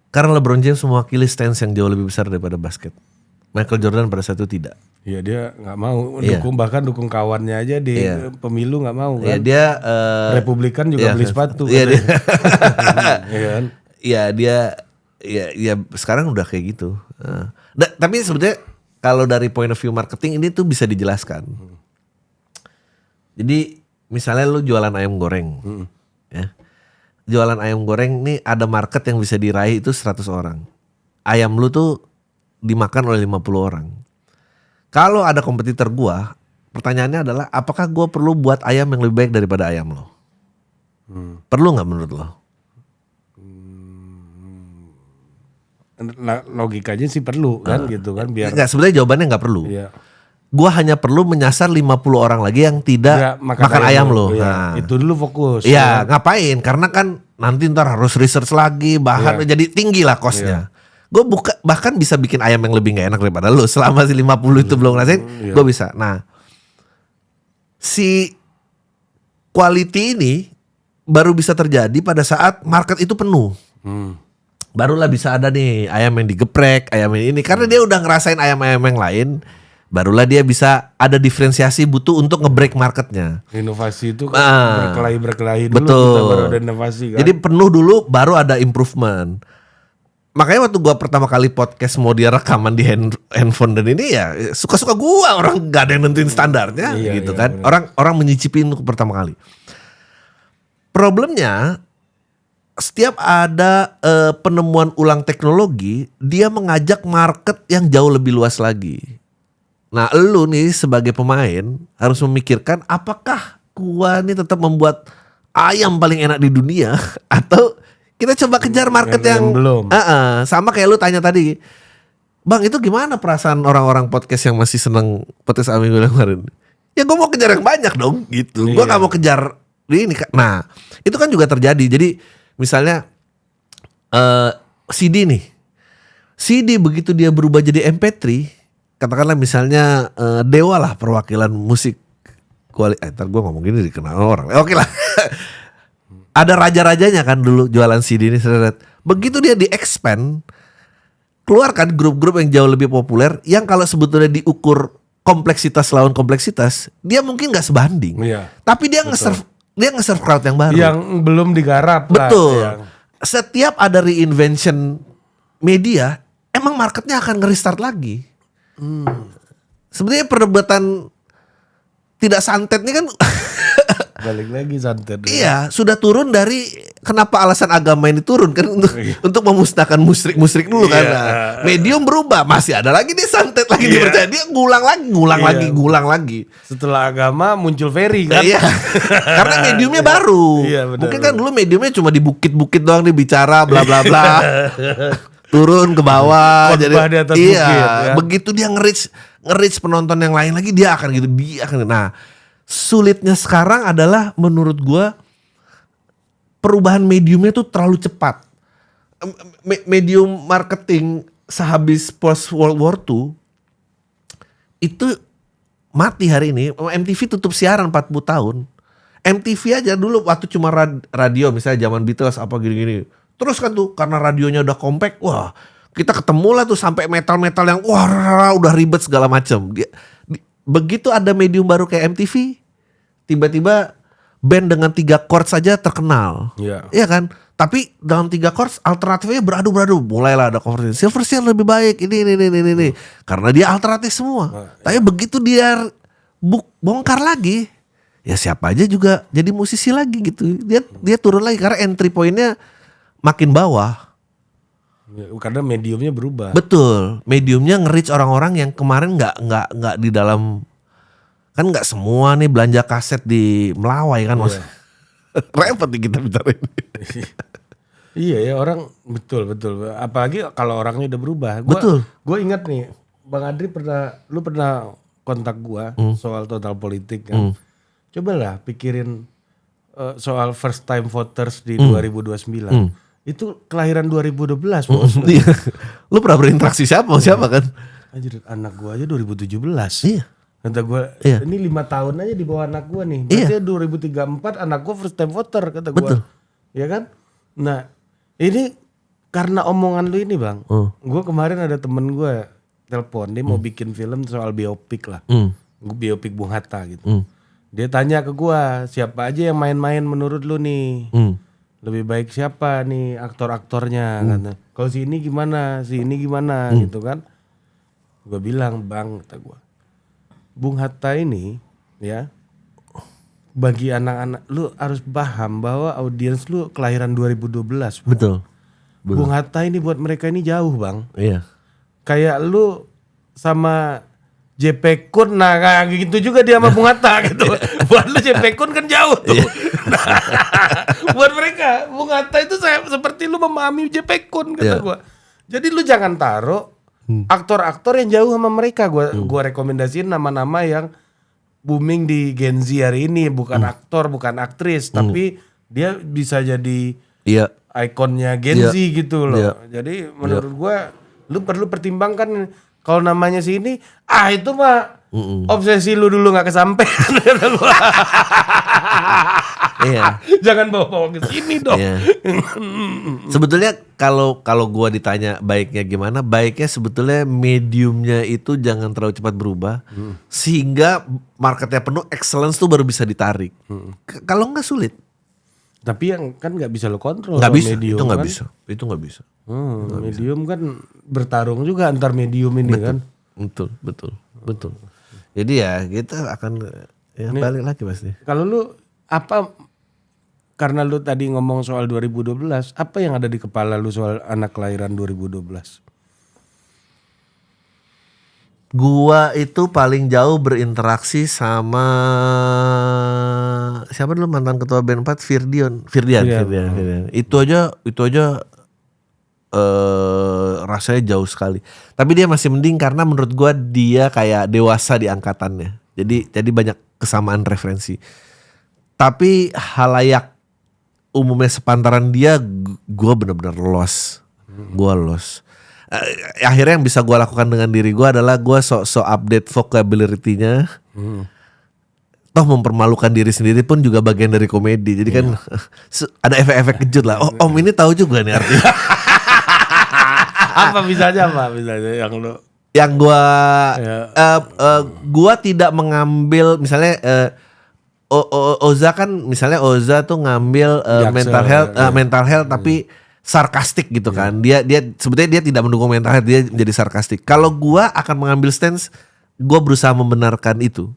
Speaker 1: Karena LeBron James mewakili stance yang jauh lebih besar daripada basket. Michael Jordan pada saat itu tidak.
Speaker 2: Iya, dia nggak mau bahkan dukung kawannya aja di pemilu nggak mau kan.
Speaker 1: Ya dia
Speaker 2: Republikan juga beli sepatu.
Speaker 1: Iya dia.
Speaker 2: Iya kan?
Speaker 1: Iya dia ya sekarang udah kayak gitu. Tapi sebetulnya kalau dari point of view marketing ini tuh bisa dijelaskan. Jadi misalnya lu jualan ayam goreng. Ya. Jualan ayam goreng nih ada market yang bisa diraih itu 100 orang. Ayam lu tuh dimakan oleh 50 orang. Kalau ada kompetitor gua, pertanyaannya adalah apakah gua perlu buat ayam yang lebih baik daripada ayam lo? Perlu nggak menurut lo?
Speaker 2: Logikanya sih perlu kan gitu kan biar.
Speaker 1: Enggak, sebenarnya jawabannya nggak perlu.
Speaker 2: Iya.
Speaker 1: Gua hanya perlu menyasar 50 orang lagi yang tidak makan ayam lo.
Speaker 2: Iya.
Speaker 1: Nah,
Speaker 2: Itu dulu fokus.
Speaker 1: iya, ngapain? Karena kan nanti ntar harus research lagi, bahan jadi tinggi lah costnya. Gue bahkan bisa bikin ayam yang lebih nggak enak daripada lo selama si 50 itu belum ngerasain, gue bisa. Nah, si quality ini baru bisa terjadi pada saat market itu penuh. Barulah bisa ada nih ayam yang digeprek, ayam yang ini. Karena dia udah ngerasain ayam-ayam yang lain, barulah dia bisa ada diferensiasi butuh untuk nge-break marketnya.
Speaker 2: Inovasi itu kan berkelahi dulu.
Speaker 1: Betul.
Speaker 2: Kita baru ada inovasi kan.
Speaker 1: Jadi penuh dulu baru ada improvement. Makanya waktu gua pertama kali podcast mau dia rekaman di handphone dan ini ya suka-suka gua, orang gak ada yang nentuin standarnya gitu kan.
Speaker 2: Bener.
Speaker 1: Orang menyicipin untuk pertama kali. Problemnya setiap ada penemuan ulang teknologi, dia mengajak market yang jauh lebih luas lagi. Nah, lu nih sebagai pemain harus memikirkan apakah gua nih tetap membuat ayam paling enak di dunia atau kita coba kejar market yang
Speaker 2: belum.
Speaker 1: Sama kayak lu tanya tadi, Bang, itu gimana perasaan orang-orang podcast yang masih seneng podcast Aminggu kemarin? Ya gue mau kejar yang banyak dong gitu. Gue gak mau kejar ini. Nah itu kan juga terjadi. Jadi misalnya CD nih, CD begitu dia berubah jadi MP3, katakanlah misalnya Dewa lah perwakilan musik ntar gue ngomong gini dikenal orang. Oke lah. Ada raja-rajanya kan dulu jualan CD ini. Begitu dia di-expand, keluarkan grup-grup yang jauh lebih populer, yang kalau sebetulnya diukur kompleksitas lawan kompleksitas, dia mungkin gak sebanding.
Speaker 2: Iya,
Speaker 1: tapi dia nge-serve crowd yang baru.
Speaker 2: Yang belum digarap.
Speaker 1: Betul.
Speaker 2: Lah,
Speaker 1: setiap ada reinvention media, emang marketnya akan nge-restart lagi. Sebenarnya perdebatan tidak santet ini kan
Speaker 2: balik lagi santet.
Speaker 1: Iya, sudah turun dari kenapa alasan agama ini turun kan untuk memusnahkan musyrik dulu kan. Nah, medium berubah, masih ada lagi nih santet lagi dipercaya, dia ngulang lagi.
Speaker 2: Setelah agama muncul Ferry kan.
Speaker 1: Iya. Karena mediumnya baru.
Speaker 2: Iya, benar,
Speaker 1: mungkin kan dulu mediumnya cuma di bukit-bukit doang dia bicara bla bla bla. Turun ke bawah
Speaker 2: Khotbah di atas bukit, ya.
Speaker 1: Begitu dia nge-reach penonton yang lain lagi, dia akan gitu, nah, sulitnya sekarang adalah menurut gua perubahan mediumnya tuh terlalu cepat. Medium marketing sehabis post World War II itu mati hari ini. MTV tutup siaran 40 tahun. MTV aja dulu waktu cuma radio, misalnya zaman Beatles apa gini-gini. Terus kan tuh karena radionya udah compact, wah kita ketemu lah tuh sampai metal-metal yang wah udah ribet segala macam. Begitu ada medium baru kayak MTV, tiba-tiba band dengan 3 chord saja terkenal. Iya kan? Tapi dalam 3 chord alternatifnya beradu. Mulailah ada cover Silver Seal lebih baik, ini. Karena dia alternatif semua. Tapi begitu dia bongkar lagi, ya siapa aja juga jadi musisi lagi gitu. Dia turun lagi karena entry pointnya makin bawah.
Speaker 2: Karena mediumnya berubah.
Speaker 1: Betul, mediumnya nge-reach orang-orang yang kemarin nggak di dalam, kan nggak semua nih belanja kaset di Melawai kan mas. Repot nih kita bicara ini.
Speaker 2: Iya ya orang betul. Apalagi kalau orangnya udah berubah.
Speaker 1: Betul.
Speaker 2: Gue ingat nih, Bang Adri lu pernah kontak gua soal total politik kan. Cobalah pikirin soal first time voters di 2029. Itu kelahiran 2012 bos.
Speaker 1: Iya. Lu pernah berinteraksi siapa kan?
Speaker 2: Anjir, anak gua aja 2017.
Speaker 1: Iya.
Speaker 2: Kata gua,
Speaker 1: Iya.
Speaker 2: ini 5 tahun aja di bawah anak gua nih. Berarti 2034 anak gua first time voter kata gua.
Speaker 1: Betul.
Speaker 2: Ya kan? Nah, ini karena omongan lu ini, Bang. Gua kemarin ada temen gua telepon, dia mau bikin film soal biopik lah. Biopik Bung Hatta gitu. Dia tanya ke gua, siapa aja yang main-main menurut lu nih? Lebih baik siapa nih aktor-aktornya kata. Kalau si ini gimana? Si ini gimana gitu kan? Gua bilang, Bang, kata gua. Bung Hatta ini ya, bagi anak-anak lu harus paham bahwa audiens lu kelahiran 2012. Bang.
Speaker 1: Betul.
Speaker 2: Bung Hatta ini buat mereka ini jauh, Bang.
Speaker 1: Iya.
Speaker 2: Kayak lu sama JP Kun, nah kayak gitu juga dia sama Bung Hatta gitu. Buat lu JP Kun kan jauh tuh. Buat mereka Bung Hatta itu seperti lu memahami JP Kun kata gua. Jadi lu jangan taruh aktor-aktor yang jauh sama mereka. Gua rekomendasiin nama-nama yang booming di Gen Z hari ini, bukan aktor, bukan aktris, tapi dia bisa jadi ikonnya Gen Z gitu loh. Jadi menurut gua lu perlu pertimbangkan kalau namanya si ini, itu mah obsesi lu dulu nggak kesampean.
Speaker 1: Iya.
Speaker 2: Jangan bawa-bawa ke sini dong.
Speaker 1: Iya. Sebetulnya kalau gua ditanya baiknya gimana, baiknya sebetulnya mediumnya itu jangan terlalu cepat berubah, sehingga marketnya penuh, excellence tuh baru bisa ditarik. Kalau nggak sulit.
Speaker 2: Tapi yang kan nggak bisa lo kontrol.
Speaker 1: Nggak bisa.
Speaker 2: Medium,
Speaker 1: Itu nggak
Speaker 2: kan?
Speaker 1: bisa. Itu nggak bisa.
Speaker 2: Medium kan bertarung juga antar medium ini kan.
Speaker 1: Betul. Jadi ya kita akan balik lagi pasti.
Speaker 2: Kalau lu apa? Karena lu tadi ngomong soal 2012, apa yang ada di kepala lu soal anak kelahiran 2012?
Speaker 1: Gua itu paling jauh berinteraksi sama siapa dulu mantan ketua band 4 Firdian. Itu aja rasanya jauh sekali. Tapi dia masih mending karena menurut gua dia kayak dewasa di angkatannya. Jadi banyak kesamaan referensi. Tapi halayak umumnya sepantaran dia, gue benar-benar lost. Gue lost. Akhirnya yang bisa gue lakukan dengan diri gue adalah gue sok update vocabulary-nya. Toh mempermalukan diri sendiri pun juga bagian dari komedi. Jadi kan ada efek-efek kejut lah. Oh, Om ini tahu juga nih artinya.
Speaker 2: Apa misalnya yang lu?
Speaker 1: Yang gue tidak mengambil misalnya Oza kan misalnya Oza tuh ngambil mental health tapi sarkastik gitu kan. Dia sebetulnya dia tidak mendukung mental health, dia jadi sarkastik. Kalau gua akan mengambil stance, gua berusaha membenarkan itu.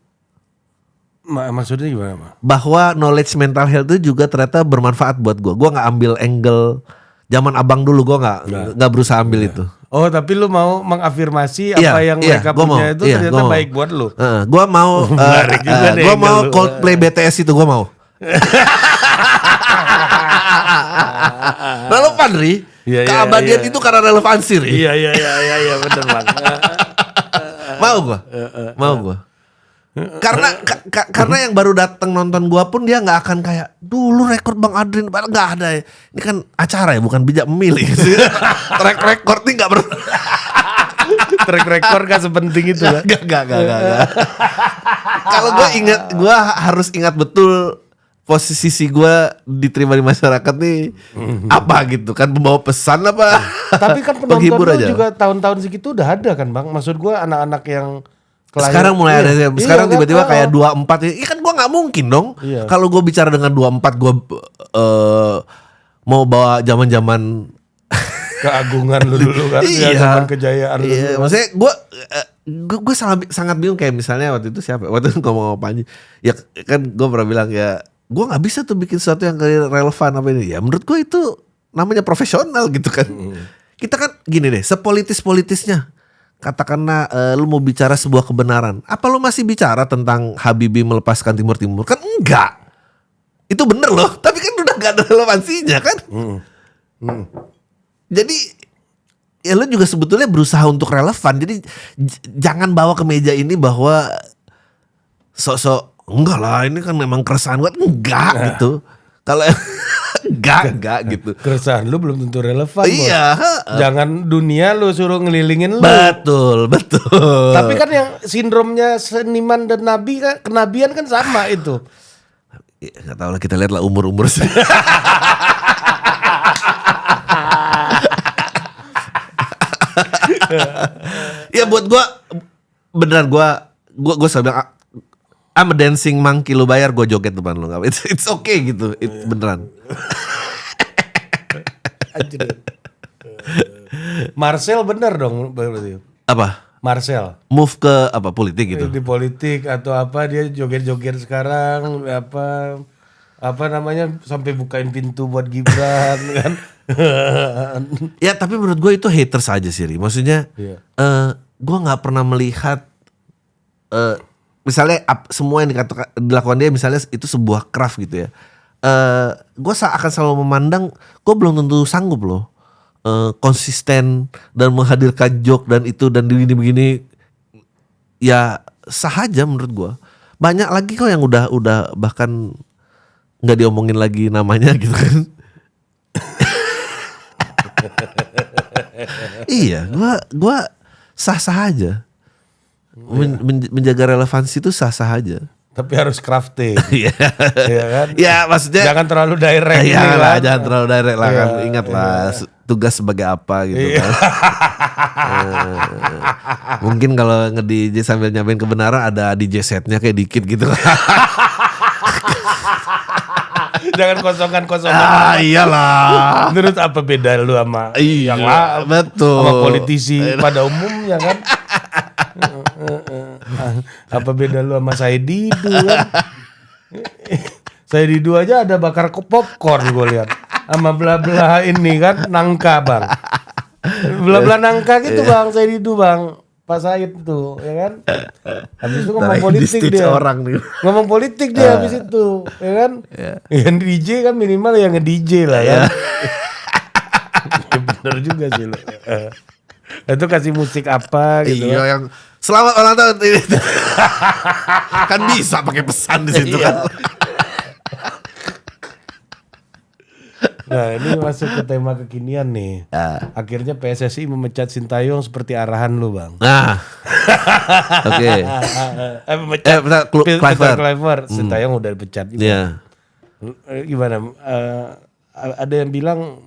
Speaker 2: Maksudnya gimana, Pak?
Speaker 1: Bahwa knowledge mental health itu juga ternyata bermanfaat buat gua. Gua nggak ambil angle zaman abang dulu, gua nggak berusaha ambil itu.
Speaker 2: Oh, tapi lu mau mengafirmasi apa yang mereka punya itu ternyata baik buat lu.
Speaker 1: Gua mau gua mau Coldplay BTS itu gua mau. Relevan Ri. Keabadian itu karena relevansi Ri.
Speaker 2: Iya benar Bang.
Speaker 1: Mau gua. Karena yang baru datang nonton gua pun dia nggak akan kayak dulu rekor Bang Adrin, nggak ada. Ini kan acara ya, bukan bijak memilih. Track record ini nggak pernah.
Speaker 2: Track record gak sepenting itu ya?
Speaker 1: Gak. Kalau gua harus ingat betul posisi gua diterima di masyarakat nih apa gitu kan, pembawa pesan apa?
Speaker 2: Tapi kan penonton lu juga tahun-tahun segitu udah ada kan Bang? Maksud gua anak-anak yang
Speaker 1: sekarang mulai ada sekarang tiba-tiba kayak 24 ini kan gua nggak mungkin dong. Kalau gua bicara dengan 24 gua mau bawa zaman-zaman
Speaker 2: keagungan lu dulu kan, zaman kejayaan lu.
Speaker 1: Iya, maksudnya gue sangat bingung kayak misalnya waktu itu siapa? Waktu itu ngomong sama Panji. Ya kan gue pernah bilang ya, gue nggak bisa tuh bikin sesuatu yang relevan apa ini. Ya menurut gue itu namanya profesional gitu kan. Kita kan gini deh, sepolitis-politisnya. Katakanlah lu mau bicara sebuah kebenaran. Apa lu masih bicara tentang Habibie melepaskan Timur Timur? Kan enggak. Itu bener loh, tapi kan udah gak ada relevansinya kan. Jadi ya lu juga sebetulnya berusaha untuk relevan. Jadi jangan bawa ke meja ini bahwa sok-sok enggak lah ini kan memang keresahan gue, enggak gitu. Kalau enggak gitu.
Speaker 2: Keresahan lu belum tentu relevan.
Speaker 1: Iya.
Speaker 2: Jangan dunia lu suruh ngelilingin lu.
Speaker 1: Betul.
Speaker 2: Tapi kan yang sindromnya seniman dan nabi kan, kenabian kan sama itu.
Speaker 1: Ya, gak tau lah, kita lihat lah umur sih. Ya buat gue beneran gue selalu bilang I'm a dancing monkey, lu bayar gue joget depan lu. It's okay gitu, beneran.
Speaker 2: Marcel bener dong berarti.
Speaker 1: Apa?
Speaker 2: Marcel
Speaker 1: Move ke apa, politik gitu?
Speaker 2: di politik atau apa, dia joget-joget sekarang, apa namanya, sampai bukain pintu buat Gibran kan.
Speaker 1: Ya tapi menurut gue itu haters aja sih, Ri. Maksudnya gue nggak pernah melihat misalnya semua yang dilakukan dia misalnya itu sebuah craft gitu ya. Gue akan selalu memandang gue belum tentu sanggup loh konsisten dan menghadirkan joke dan itu dan begini ya sah aja menurut gue. Banyak lagi kok yang udah bahkan nggak diomongin lagi namanya gitu kan. Iya, gue sah-sah aja. Menjaga relevansi itu sah-sah aja.
Speaker 2: Tapi harus crafting.
Speaker 1: Iya
Speaker 2: kan?
Speaker 1: Ya maksudnya
Speaker 2: jangan terlalu direct.
Speaker 1: Jangan terlalu direct lah kan. Ingat lah tugas sebagai apa gitu kan. Mungkin kalau nge-DJ sambil nyampein kebenaran ada DJ setnya kayak dikit gitu.
Speaker 2: Jangan kosongan.
Speaker 1: Iyalah.
Speaker 2: Menurut apa beda lu sama yang lain?
Speaker 1: Betul.
Speaker 2: Sama politisi pada umumnya kan? Apa beda lu sama Saididu kan? Saididu aja ada bakar popcorn gue lihat. Sama belah-belah ini kan nangka bang. Belah-belah nangka gitu bang, Saididu bang. Pak Said tuh, ya kan? Habis itu ngomong politik dia.
Speaker 1: Orang nih.
Speaker 2: Ngomong politik dia habis itu, ya kan? Yang DJ kan minimal yang nge-DJ lah ya. Bener juga sih lo. Itu kasih musik apa gitu.
Speaker 1: Iya yang selamat ulang tahun ini. Kan bisa pakai pesan di situ kan.
Speaker 2: Nah ini masuk ke tema kekinian nih. Akhirnya PSSI memecat Sintayong seperti arahan lu bang.
Speaker 1: Nah, oke.
Speaker 2: Memecat Kluivert. Sintayong udah dipecat juga.
Speaker 1: Iya.
Speaker 2: Gimana? Ada yang bilang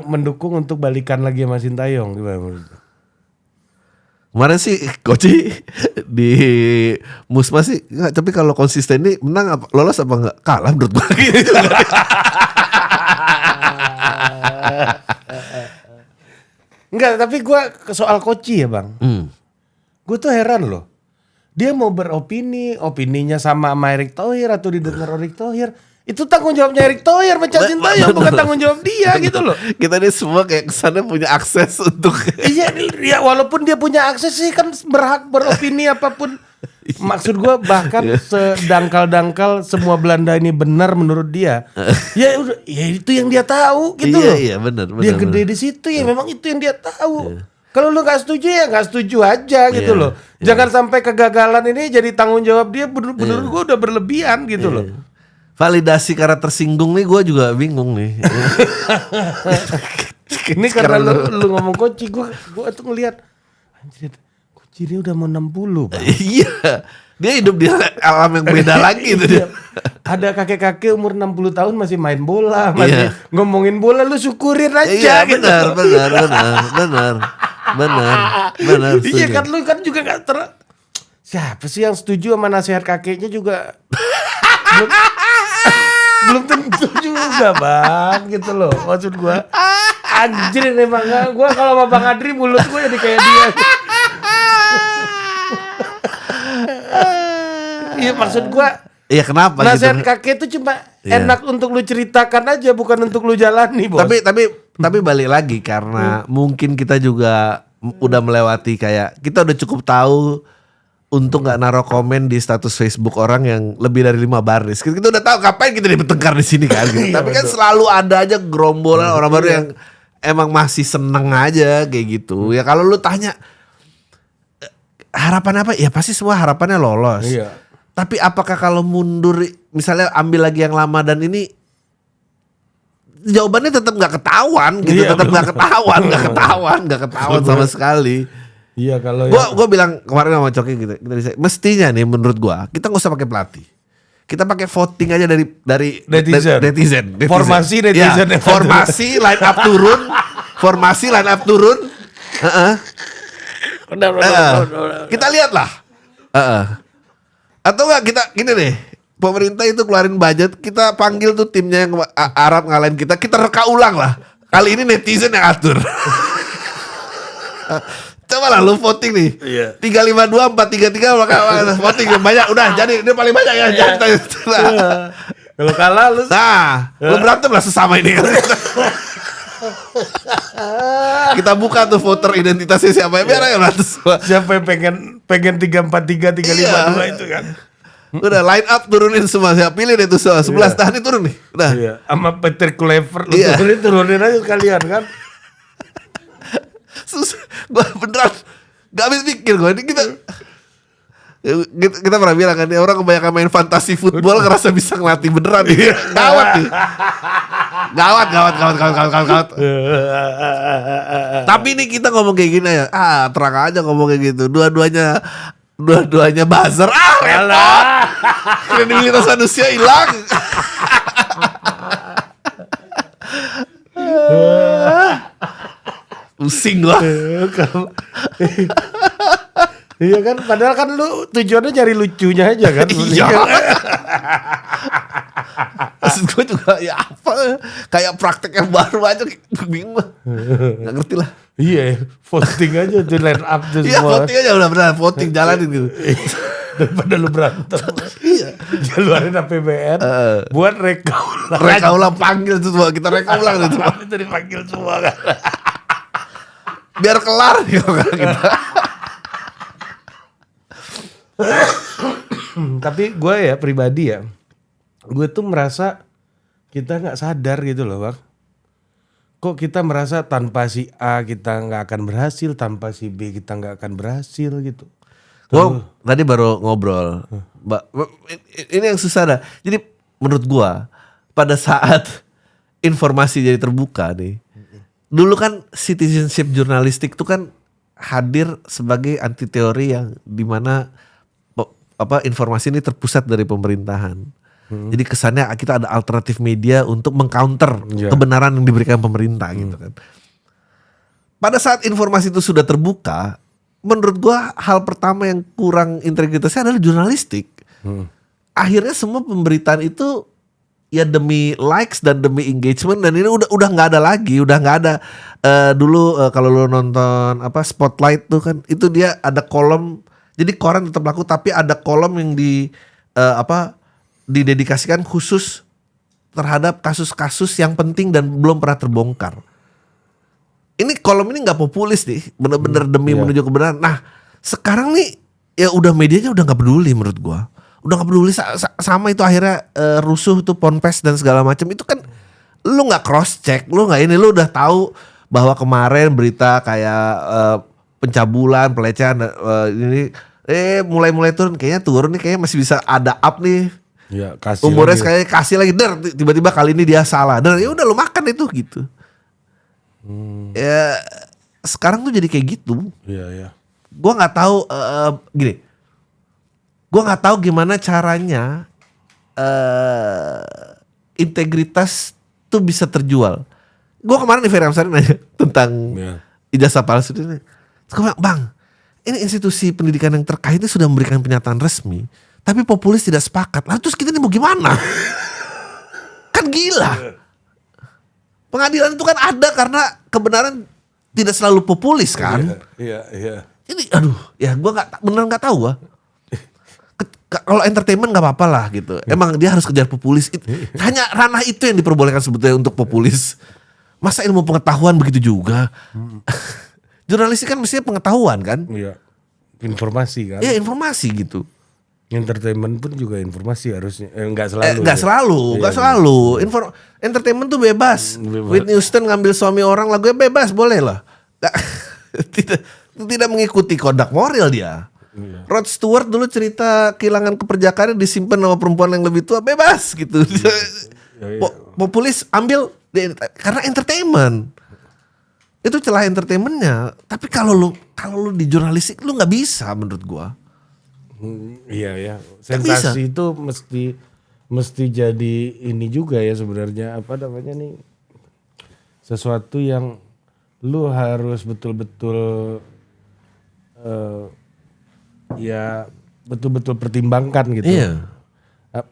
Speaker 2: mendukung untuk balikan lagi sama Sintayong. Gimana menurut lu?
Speaker 1: Kemarin sih Koci di Musma sih enggak, tapi kalau konsisten ini menang apa lolos apa enggak? Kalah menurut gue gitu.
Speaker 2: Enggak, tapi gue soal Koci ya bang. Gue tuh heran loh. Dia mau beropini, opininya sama Erick Thohir atau didengar Erick Thohir. Itu tanggung jawabnya Erick Thohir mecat Sintayong, bukan tanggung jawab dia gitu loh.
Speaker 1: Kita ini semua kayak kesannya punya akses untuk
Speaker 2: Iya, ya walaupun dia punya akses sih kan berhak beropini apapun. Maksud gue bahkan sedangkal-dangkal semua Belanda ini benar menurut dia. Ya udah, ya itu yang dia tahu gitu loh.
Speaker 1: Iya, benar.
Speaker 2: Dia gede di situ ya, memang itu yang dia tahu. Kalau lu nggak setuju ya nggak setuju aja gitu loh. Jangan sampai kegagalan ini jadi tanggung jawab dia. Menurut gue udah berlebihan gitu loh.
Speaker 1: Validasi karena tersinggung nih gue juga bingung nih.
Speaker 2: Ini karena lu ngomong Koci, gue tuh ngelihat anjir, Koci dia udah mau 60 Bang.
Speaker 1: Iya. Dia hidup di alam yang beda lagi tuh dia.
Speaker 2: Ada kakek-kakek umur 60 tahun masih main bola, masih ngomongin bola, lu syukurin aja gitu.
Speaker 1: Benar.
Speaker 2: Iya kan, lu kan juga gak siapa sih yang setuju sama nasihat kakeknya juga belum tentu juga bang gitu loh, maksud gue anjir emang gue kalau sama Bang Adri mulut gue jadi kayak dia. Iya maksud gue.
Speaker 1: Iya kenapa?
Speaker 2: Nasihat
Speaker 1: gitu?
Speaker 2: kakek itu cuma enak untuk lu ceritakan aja, bukan untuk lu jalani bos.
Speaker 1: Tapi balik lagi karena mungkin kita juga udah melewati kayak kita udah cukup tahu untuk nggak naruh komen di status Facebook orang yang lebih dari 5 baris. Kita udah tahu ngapain kita bertengkar di sini kan. Gitu. Tapi kan selalu ada aja gerombolan orang baru yang emang masih seneng aja kayak gitu. Ya kalau lu tanya harapan apa? Ya pasti semua harapannya lolos.
Speaker 2: Iya.
Speaker 1: Tapi apakah kalau mundur misalnya ambil lagi yang lama dan ini jawabannya tetap nggak ketahuan gitu,
Speaker 2: Iya,
Speaker 1: tetap nggak ketahuan sama sekali.
Speaker 2: Iya kalau
Speaker 1: Gua bilang kemarin sama Coki gitu, mestinya nih menurut gua kita nggak usah pakai pelatih, kita pakai voting aja dari netizen.
Speaker 2: Formasi netizen.
Speaker 1: Ya, formasi line up turun,
Speaker 2: Udah.
Speaker 1: kita lihat lah, atau enggak kita gini deh, pemerintah itu keluarin budget, kita panggil tuh timnya yang Arab ngalahin kita reka ulang lah, kali ini netizen yang atur. Coba lah lu voting nih.
Speaker 2: Iya.
Speaker 1: 352 433 maka voting yang banyak udah jadi dia paling banyak ya.
Speaker 2: Kalau kalah lu
Speaker 1: lu berantem lah sesama ini kan. Kita buka tuh voter identitasnya siapa ya biar aja berantem semua.
Speaker 2: siapa yang pengen 343 352 itu kan.
Speaker 1: Udah line up turunin semua, siapa pilih deh tuh semua. 11 tahan turun nih. Udah.
Speaker 2: Iya, sama Peter Clever lu
Speaker 1: Iya.
Speaker 2: turunin aja sekalian kan.
Speaker 1: Gue beneran gak habis pikir gue ini kita pernah bilang kan orang kebanyakan main fantasi football ngerasa bisa ngelatih beneran nih. Gawat nih. Gawat. Tapi ini kita ngomong kayak gini ya. Terang aja ngomong kayak gitu. Dua-duanya buzzer. Repot. Kredibilitas manusia hilang. Pusing gua.
Speaker 2: Iya kan, padahal kan lu tujuannya cari lucunya aja kan.
Speaker 1: Iya. Maksud gue juga ya apa kayak praktek yang baru aja bingung lah. Gak ngerti lah.
Speaker 2: Iya, voting aja tuh line up tuh
Speaker 1: Iya
Speaker 2: semua.
Speaker 1: voting aja udah benar voting jalanin gitu.
Speaker 2: Daripada lu berantem.
Speaker 1: Iya.
Speaker 2: Jaluarin APBN buat reka ulang.
Speaker 1: Reka ulang panggil tuh semua, kita reka ulang tuh semua.
Speaker 2: Itu dipanggil semua kan.
Speaker 1: Biar kelar nih kalau kita.
Speaker 2: Tapi gue ya pribadi ya, gue tuh merasa kita nggak sadar gitu loh bang. Kok kita merasa tanpa si A kita nggak akan berhasil, tanpa si B kita nggak akan berhasil gitu.
Speaker 1: Gue tadi baru ngobrol, ini yang susah dah. Jadi menurut gue pada saat informasi jadi terbuka nih, dulu kan citizenship jurnalistik tuh kan hadir sebagai anti teori yang dimana informasi ini terpusat dari pemerintahan. Jadi kesannya kita ada alternatif media untuk mengcounter kebenaran yang diberikan pemerintah gitu kan. Pada saat informasi itu sudah terbuka, menurut gua hal pertama yang kurang integritasnya adalah jurnalistik. Akhirnya semua pemberitaan itu ya demi likes dan demi engagement, dan ini udah nggak ada lagi, udah nggak ada. Dulu kalau lu nonton Spotlight tuh kan, itu dia ada kolom. Jadi koran tetap laku tapi ada kolom yang didedikasikan khusus terhadap kasus-kasus yang penting dan belum pernah terbongkar. Ini kolom ini nggak populis nih, bener-bener demi menuju kebenaran. Nah sekarang nih ya udah medianya udah nggak peduli menurut gua, udah nggak peduli sama itu akhirnya rusuh tuh ponpes dan segala macam itu kan lu nggak cross check, lu udah tahu bahwa kemarin berita kayak pencabulan, pelecehan ini mulai turun, kayaknya masih bisa ada up nih.
Speaker 2: Ya, kasih
Speaker 1: umurnya
Speaker 2: lagi.
Speaker 1: kayak kasih lagi tiba-tiba kali ini dia salah. Dan ya udah lu makan itu gitu. Ya sekarang tuh jadi kayak gitu.
Speaker 2: Iya.
Speaker 1: Gua nggak tahu gini. Gua nggak tahu gimana caranya integritas tuh bisa terjual. Gua kemarin di Ferry Amsari nanya tentang ijazah palsu ini. Terus gua bilang, "Bang, ini institusi pendidikan yang terkait ini sudah memberikan pernyataan resmi, tapi populis tidak sepakat. Lalu terus kita ini mau gimana?" Kan gila. Pengadilan itu kan ada karena kebenaran tidak selalu populis kan.
Speaker 2: Iya.
Speaker 1: Ini gua beneran nggak tahu gua. Kalau entertainment nggak apa-apa lah gitu. Emang dia harus kejar populis. Hanya ranah itu yang diperbolehkan sebetulnya untuk populis. Masa ilmu pengetahuan begitu juga? Jurnalistik kan mestinya pengetahuan kan?
Speaker 2: Iya. informasi kan.
Speaker 1: Ya informasi gitu.
Speaker 2: Entertainment pun juga informasi harusnya. Enggak selalu.
Speaker 1: Nggak selalu. Entertainment tuh bebas. Whitney Houston ngambil suami orang lagunya bebas, boleh lah. Tidak mengikuti kodak moral dia. Rod Stewart dulu cerita kehilangan keperjakaannya disimpan sama perempuan yang lebih tua, bebas gitu. Populis ambil karena entertainment. Itu celah entertainmentnya. Tapi kalau lu di jurnalistik lu nggak bisa menurut gua.
Speaker 2: Iya. Sensasi itu mesti jadi ini juga ya sebenarnya, apa namanya nih, sesuatu yang lu harus betul-betul ya betul-betul pertimbangkan gitu.
Speaker 1: Iya.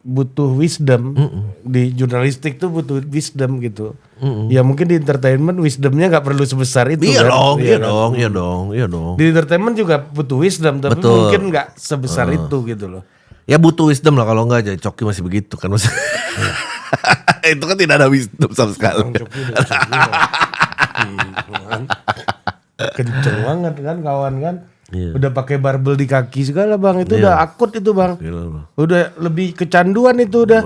Speaker 2: Butuh wisdom. Di jurnalistik tuh butuh wisdom gitu. Ya mungkin di entertainment wisdomnya nggak perlu sebesar itu.
Speaker 1: Iya
Speaker 2: kan?
Speaker 1: dong.
Speaker 2: Di entertainment juga butuh wisdom, tapi
Speaker 1: Betul.
Speaker 2: mungkin nggak sebesar itu gitu loh.
Speaker 1: Ya butuh wisdom lah, kalau enggak jadi Coki masih begitu kan maksudnya. Itu kan tidak ada wisdom sama sekali.
Speaker 2: Kenceng banget kan kawan kan.
Speaker 1: Iya.
Speaker 2: Udah pakai barbel di kaki segala bang, itu udah akut itu bang.
Speaker 1: Gila loh.
Speaker 2: Udah lebih kecanduan itu udah.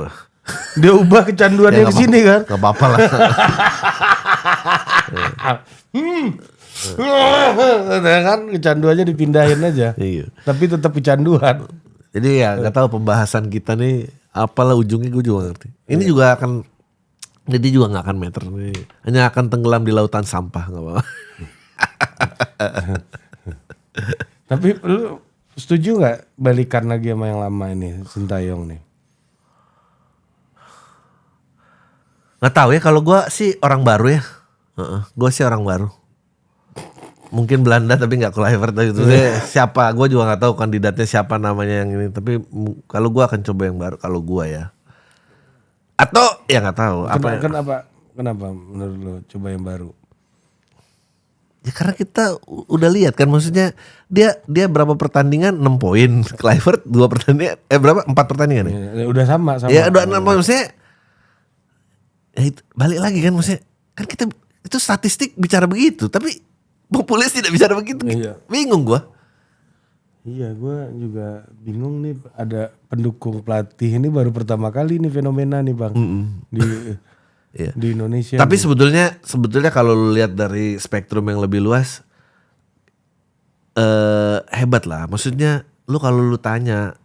Speaker 2: Dia ubah kecanduannya ke sini kan.
Speaker 1: Gak apa-apa lah.
Speaker 2: Kan kecanduannya dipindahin aja.
Speaker 1: Iya.
Speaker 2: Tapi tetap kecanduan.
Speaker 1: Jadi ya nggak tahu pembahasan kita nih apalah ujungnya, gue juga ngerti. Ini juga akan, jadi juga nggak akan meter nih. Hanya akan tenggelam di lautan sampah, nggak apa-apa.
Speaker 2: Tapi lu setuju nggak balikan lagi sama yang lama ini, Sintayong nih?
Speaker 1: Nggak tahu ya, kalau gue sih orang baru ya. Gue sih orang baru. Mungkin Belanda tapi nggak Kluivert gitu. Siapa? Gue juga nggak tahu kandidatnya siapa namanya yang ini. Tapi kalau gue akan coba yang baru. Kalau gue ya. Atau ya nggak tahu.
Speaker 2: Kenapa menurut lo coba yang baru?
Speaker 1: Ya karena kita udah lihat kan, maksudnya dia berapa pertandingan 6 poin, Kluivert 2 pertandingan, berapa 4 pertandingan ya?
Speaker 2: Udah sama.
Speaker 1: Ya udah 6, maksudnya ya itu, balik lagi kan, maksudnya kan kita itu statistik bicara begitu, tapi Populis tidak bicara begitu.
Speaker 2: Iya.
Speaker 1: Bingung gua.
Speaker 2: Iya, gue juga bingung nih, ada pendukung pelatih ini baru pertama kali nih fenomena nih bang di Indonesia.
Speaker 1: Tapi sebetulnya kalau lu lihat dari spektrum yang lebih luas, hebat lah. Maksudnya lu kalau lu tanya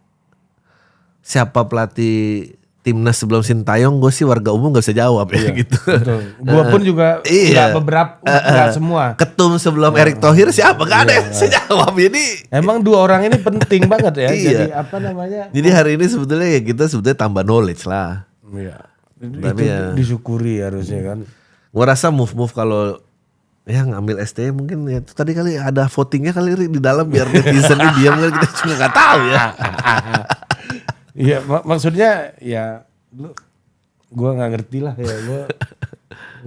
Speaker 1: siapa pelatih timnas sebelum Sintayong, gue sih warga umum gak bisa jawab ya gitu.
Speaker 2: Gue pun juga nggak beberapa, nggak semua.
Speaker 1: Ketum sebelum Erick Thohir siapa? Gak ada yang bisa jawab. Jadi
Speaker 2: emang 2 orang ini penting banget ya.
Speaker 1: Iya.
Speaker 2: Jadi apa namanya?
Speaker 1: Jadi hari ini sebetulnya ya kita sebetulnya tambah knowledge lah.
Speaker 2: Iya.
Speaker 1: Tapi
Speaker 2: Itu
Speaker 1: ya,
Speaker 2: disyukuri harusnya kan.
Speaker 1: gue rasa move kalau ya ngambil STY mungkin ya itu tadi kali ada votingnya kali di dalam biar netizen ini diam kan, kita juga nggak tahu ya.
Speaker 2: Iya, maksudnya ya gue nggak ngerti lah ya, gue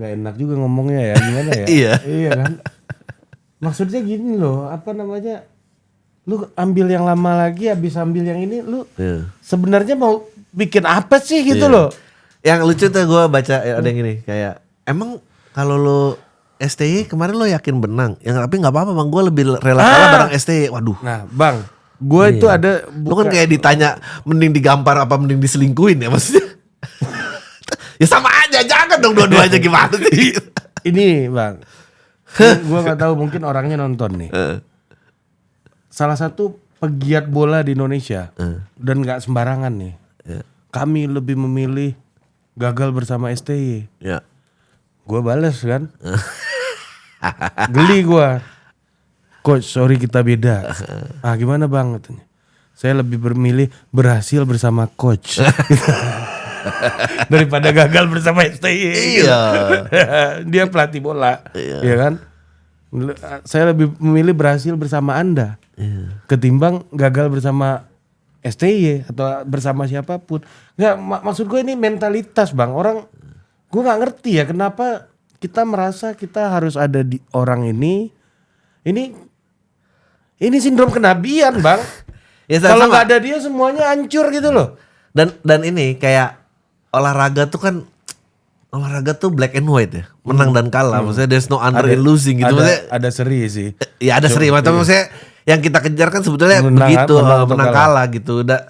Speaker 2: nggak enak juga ngomongnya ya, gimana ya? Iya kan. Maksudnya gini loh, apa namanya? Lu ambil yang lama lagi, habis ambil yang ini, lu sebenarnya mau bikin apa sih gitu loh?
Speaker 1: Yang lucu tuh gue baca ada yang gini kayak, emang kalau lo STY kemarin lo yakin benang? Yang tapi nggak apa-apa bang, gue lebih rela kalah bareng STY. Waduh.
Speaker 2: Nah bang, gue itu ada
Speaker 1: Lo kan kayak ditanya mending digampar apa mending diselingkuhin ya maksudnya. Ya sama aja, jangan dong dua-duanya, gimana sih?
Speaker 2: Ini bang, gue nggak tahu, mungkin orangnya nonton nih. Salah satu pegiat bola di Indonesia dan nggak sembarangan nih. Kami lebih memilih gagal bersama STY.
Speaker 1: Ya.
Speaker 2: Gue bales kan. Geli gue. Coach, sorry kita beda. Gimana bang? Katanya. Saya lebih memilih berhasil bersama coach daripada gagal bersama STY.
Speaker 1: Iya.
Speaker 2: Dia pelatih bola, ya kan? Saya lebih memilih berhasil bersama Anda ketimbang gagal bersama STY atau bersama siapapun. Nggak, maksud gue ini mentalitas bang. Orang, gue nggak ngerti ya kenapa kita merasa kita harus ada di orang ini. Ini sindrom kenabian bang.
Speaker 1: Ya,
Speaker 2: kalau nggak ada dia semuanya hancur gitu loh.
Speaker 1: Dan ini kayak olahraga tuh black and white ya, menang dan kalah. Maksudnya there's no under in losing gitu.
Speaker 2: Ada seri sih.
Speaker 1: Ya ada seri, maksudnya yang kita kejar kan sebetulnya begitu, menang kalah gitu. Udah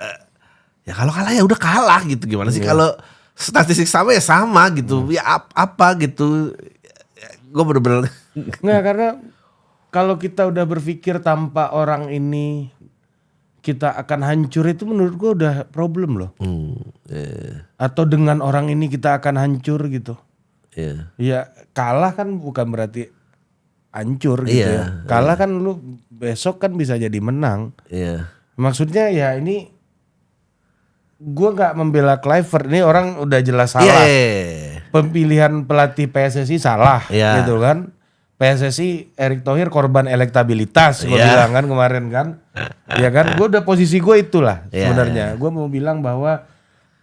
Speaker 1: ya kalau kalah ya udah kalah gitu. Gimana sih kalau statistik sama ya sama gitu. Ya apa gitu. Gue bener-bener
Speaker 2: nggak, karena kalau kita udah berpikir tanpa orang ini kita akan hancur, itu menurut gue udah problem loh. Atau dengan orang ini kita akan hancur gitu. Ya kalah kan bukan berarti hancur gitu ya. Kalah kan lu besok kan bisa jadi menang. Maksudnya ya ini gue nggak membela Kluivert, ini orang udah jelas salah. Pemilihan pelatih PSSI salah gitu kan. PSSI Erick Thohir korban elektabilitas gue bilang kan kemarin kan. Ya kan, gue udah posisi gue itulah sebenarnya. Gue mau bilang bahwa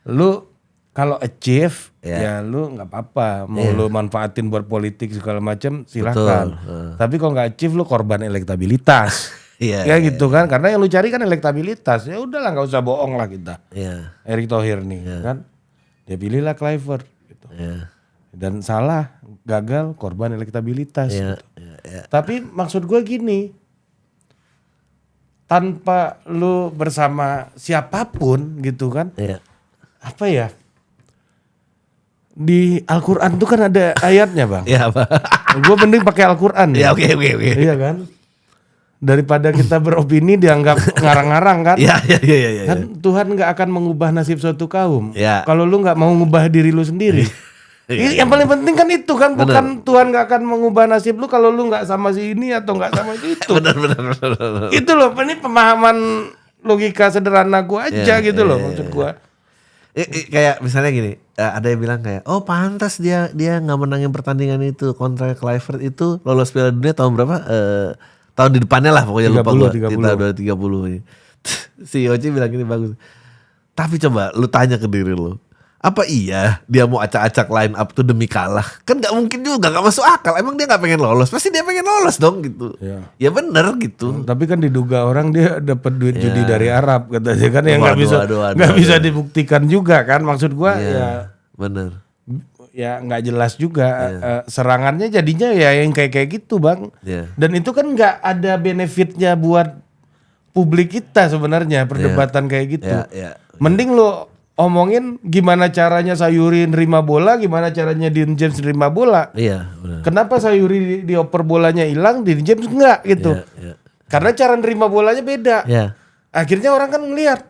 Speaker 2: lu kalau achieve ya lu nggak apa-apa, mau lu manfaatin buat politik segala macam silahkan. Tapi kalau nggak achieve lu korban elektabilitas. Ya gitu kan, karena yang lu cari kan elektabilitas. Ya udahlah, nggak usah bohong lah kita. Erick Thohir nih kan, dia pilihlah Kluivert gitu. Dan salah, gagal, korban elektabilitas. Gitu. Tapi maksud gue gini, tanpa lu bersama siapapun gitu kan, apa ya? Di Al-Quran tuh kan ada ayatnya bang. Gue mending pakai Al-Quran ya.
Speaker 1: Oke.
Speaker 2: Iya kan? Daripada kita beropini dianggap ngarang-ngarang kan. Kan Tuhan gak akan mengubah nasib suatu kaum. Kalau lu gak mau ngubah diri lu sendiri. Yang paling penting kan itu kan. Bukan Tuhan gak akan mengubah nasib lu kalau lu gak sama si ini atau gak sama itu. Benar. Itu loh, ini pemahaman logika sederhana gue aja gitu loh maksud gue.
Speaker 1: Kayak misalnya gini, ada yang bilang kayak, oh pantas dia nggak menangin pertandingan itu kontra Kluivert itu lolos Piala Dunia tahun berapa? Tahun di depannya lah pokoknya
Speaker 2: 30,
Speaker 1: lupa gue.
Speaker 2: 30.
Speaker 1: Kita 30. Si Oci bilang gini bagus. Tapi coba lu tanya ke diri lu, apa iya dia mau acak-acak line up tuh demi kalah? Kan nggak mungkin juga, nggak masuk akal. Emang dia nggak pengen lolos? Pasti dia pengen lolos dong gitu. Ya bener gitu.
Speaker 2: Tapi kan diduga orang dia dapat duit judi dari Arab katanya kan, yang nggak bisa dibuktikan juga kan, maksud gua ya
Speaker 1: bener.
Speaker 2: Ya nggak jelas juga serangannya jadinya ya yang kayak gitu bang. Dan itu kan nggak ada benefitnya buat publik kita sebenarnya perdebatan kayak gitu. Mending lo omongin gimana caranya Sayuri nerima bola, gimana caranya Dean James nerima bola.
Speaker 1: Benar.
Speaker 2: Kenapa Sayuri dioper bolanya hilang, Dean James enggak gitu. Karena cara nerima bolanya beda. Akhirnya orang kan ngelihat,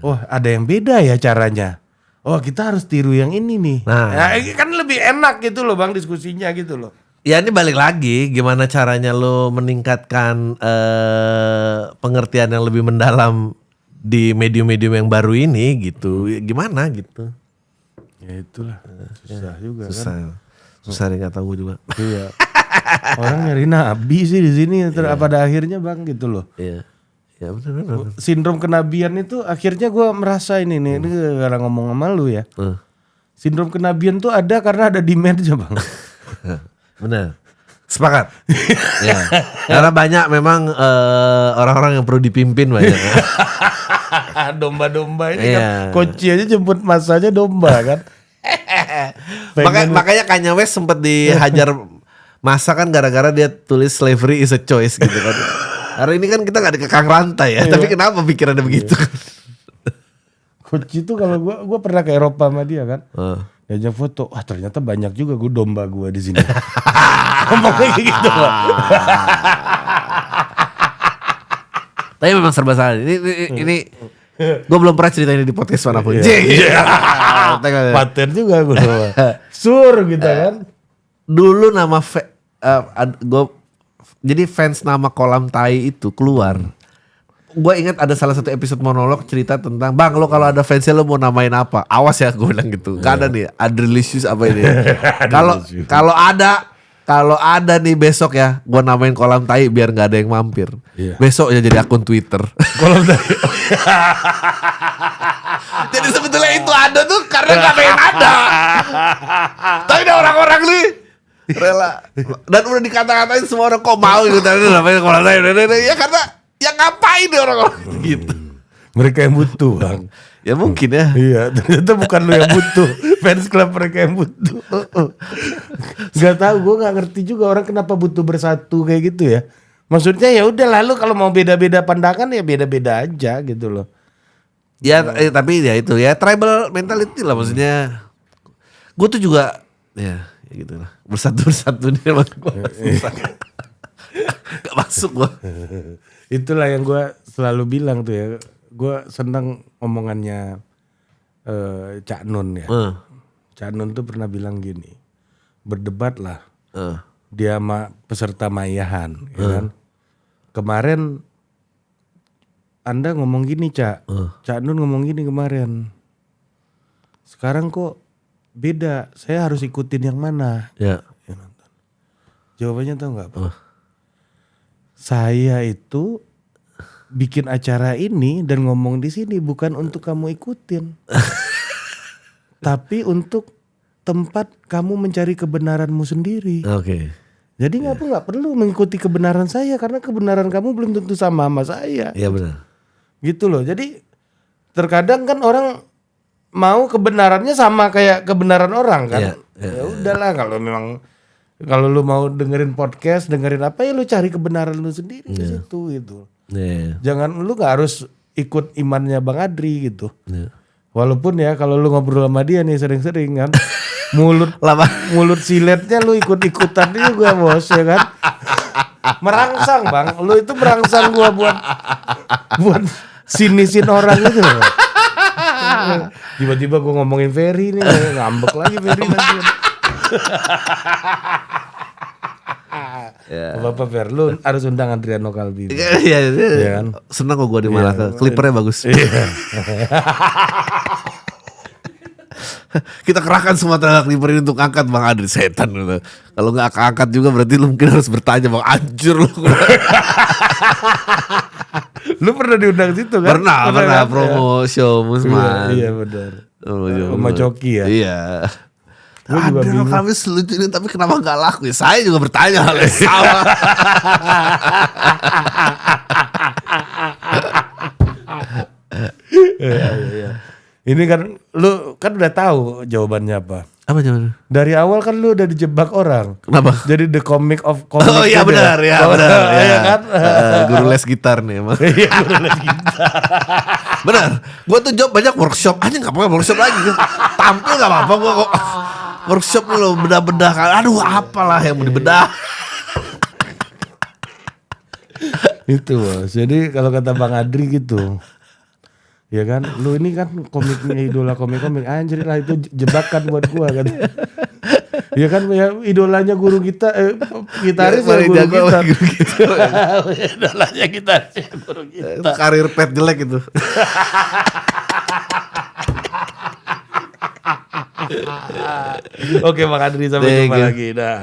Speaker 2: oh ada yang beda ya caranya. Oh kita harus tiru yang ini nih. Nah kan lebih enak gitu loh bang diskusinya gitu loh.
Speaker 1: Ya ini balik lagi gimana caranya lo meningkatkan pengertian yang lebih mendalam di medium-medium yang baru ini gitu. Gimana gitu.
Speaker 2: Ya itulah susah juga kan.
Speaker 1: Susah nih nggak tahu juga.
Speaker 2: Iya. Orang nyari nabi sih di sini pada akhirnya bang gitu loh. Ya benar. Sindrom kenabian itu akhirnya gue merasa ini gara ngomong sama lu ya. Sindrom kenabian tuh ada karena ada demand-nya bang.
Speaker 1: Benar. Sepakat. Karena banyak memang orang-orang yang perlu dipimpin banyak.
Speaker 2: Domba-domba ini kan. Koci aja jemput masanya domba kan.
Speaker 1: Makanya Kanye West sempat dihajar masa kan gara-gara dia tulis slavery is a choice gitu kan. Hari ini kan kita gak dikekang rantai ya, tapi kenapa pikirannya begitu?
Speaker 2: Coach itu kalau gue pernah ke Eropa sama dia kan, diajak foto, wah ternyata banyak juga gue domba gue di sini. Ngomongnya gitu loh.
Speaker 1: Tapi memang serba salah. Ini gue belum pernah cerita ini di podcast manapun.
Speaker 2: Paten juga gue. Sur gitu kan.
Speaker 1: Dulu nama jadi fans nama Kolam Tai itu keluar. Gue ingat ada salah satu episode monolog cerita tentang, bang lo kalau ada fansnya lo mau namain apa? Awas ya gue bilang gitu. Gak ada nih Adrelisius apa ini. Kalau ada nih besok ya, gue namain Kolam Tai biar nggak ada yang mampir. Besok ya jadi akun Twitter. Kolam Tai. Jadi sebetulnya itu ada tuh karena nggak pengen ada. Tapi ada orang-orang nih rela dan udah dikata-katain semua orang kok mau gitu namanya Kolam Tai. Ya karena ya ngapain nih orang-orang gitu.
Speaker 2: Mereka yang butuh bang.
Speaker 1: Ya mungkin ya.
Speaker 2: Iya ternyata bukan lo yang butuh. Fans club mereka yang butuh. Gak tahu, gue gak ngerti juga orang kenapa butuh bersatu kayak gitu ya. Maksudnya ya udah lalu kalau mau beda-beda pandangan ya beda-beda aja gitu loh.
Speaker 1: Ya tapi ya itu ya tribal mentality lah maksudnya. Gue tuh juga ya gitu lah. Bersatu nih emang gue susah. Gak masuk gue.
Speaker 2: Itulah yang gue selalu bilang tuh ya. Gue senang omongannya Cak Nun ya. Cak Nun tuh pernah bilang gini. Berdebatlah. Dia sama peserta Mayahan, ya kan? Kemarin Anda ngomong gini, Cak. Cak Nun ngomong gini kemarin. Sekarang kok beda. Saya harus ikutin yang mana?
Speaker 1: Ya.
Speaker 2: Ya, nonton. Jawabannya tahu nggak, Pak? Saya itu bikin acara ini dan ngomong di sini bukan untuk kamu ikutin, tapi untuk tempat kamu mencari kebenaranmu sendiri.
Speaker 1: Oke.
Speaker 2: Jadi nggak perlu mengikuti kebenaran saya karena kebenaran kamu belum tentu sama saya.
Speaker 1: Iya benar.
Speaker 2: Gitu loh. Jadi terkadang kan orang mau kebenarannya sama kayak kebenaran orang kan.
Speaker 1: Iya,
Speaker 2: Ya udahlah kalau memang kalau lu mau dengerin podcast, dengerin apa ya lu cari kebenaran lu sendiri di situ gitu.
Speaker 1: Iya.
Speaker 2: Jangan lu nggak harus ikut imannya Bang Adri gitu.
Speaker 1: Iya.
Speaker 2: Walaupun ya kalau lu ngobrol sama dia nih sering-sering kan mulut
Speaker 1: Lama.
Speaker 2: mulut siletnya lu ikut-ikutan juga bos ya kan. Merangsang Bang, lu itu merangsang gua buat sinisin orang itu loh. Tiba-tiba gua ngomongin Ferry nih, ngambek lagi Ferry nanti. Apa-apa Fer, lu harus undang Adriano Kalbi.
Speaker 1: Iya.
Speaker 2: Iya kan?
Speaker 1: Senang kok gue di Malaka. Clippernya bagus. Kita kerahkan semua tenaga clipper ini untuk angkat Bang Adri, setan gitu. Kalau nggak angkat juga berarti lu mungkin harus bertanya Bang, anjir lu.
Speaker 2: Lu pernah diundang situ kan?
Speaker 1: Pernah
Speaker 2: kan?
Speaker 1: promo show Musman.
Speaker 2: Iya benar. Sama
Speaker 1: Sama
Speaker 2: Coki ya.
Speaker 1: Iya.
Speaker 2: Gua juga
Speaker 1: Adriano
Speaker 2: bingung.
Speaker 1: Kalbi lucu ini tapi kenapa nggak laku ya? Saya juga bertanya hal yang sama.
Speaker 2: Iya. Ini kan lu kan udah tahu jawabannya apa.
Speaker 1: Apa jawabannya?
Speaker 2: Dari awal kan lu udah dijebak orang.
Speaker 1: Kenapa?
Speaker 2: Jadi the comic of comic.
Speaker 1: Oh iya benar, ya benar.
Speaker 2: Iya kan?
Speaker 1: Guru les gitar nih emang.
Speaker 2: Iya guru les gitar.
Speaker 1: Benar. Gua tuh job banyak workshop. Aja nggak apa-apa workshop lagi. Tampil nggak apa-apa gua kok. Workshop lo bedah-bedah kan. Aduh apalah yang mau dibedah.
Speaker 2: Itu bos. Jadi kalau kata Bang Adri gitu. Ya kan, lu ini kan komiknya idola komik-komik, anjir lah itu jebakan buat gua kan. Ya kan, ya idolanya guru kita, gitaris ya guru kita. Idolanya gitaris ya guru kita.
Speaker 1: Karir pet jelek itu.
Speaker 2: Oke Bang Adri, sampai
Speaker 1: Thank
Speaker 2: jumpa
Speaker 1: you.
Speaker 2: lagi. Dah.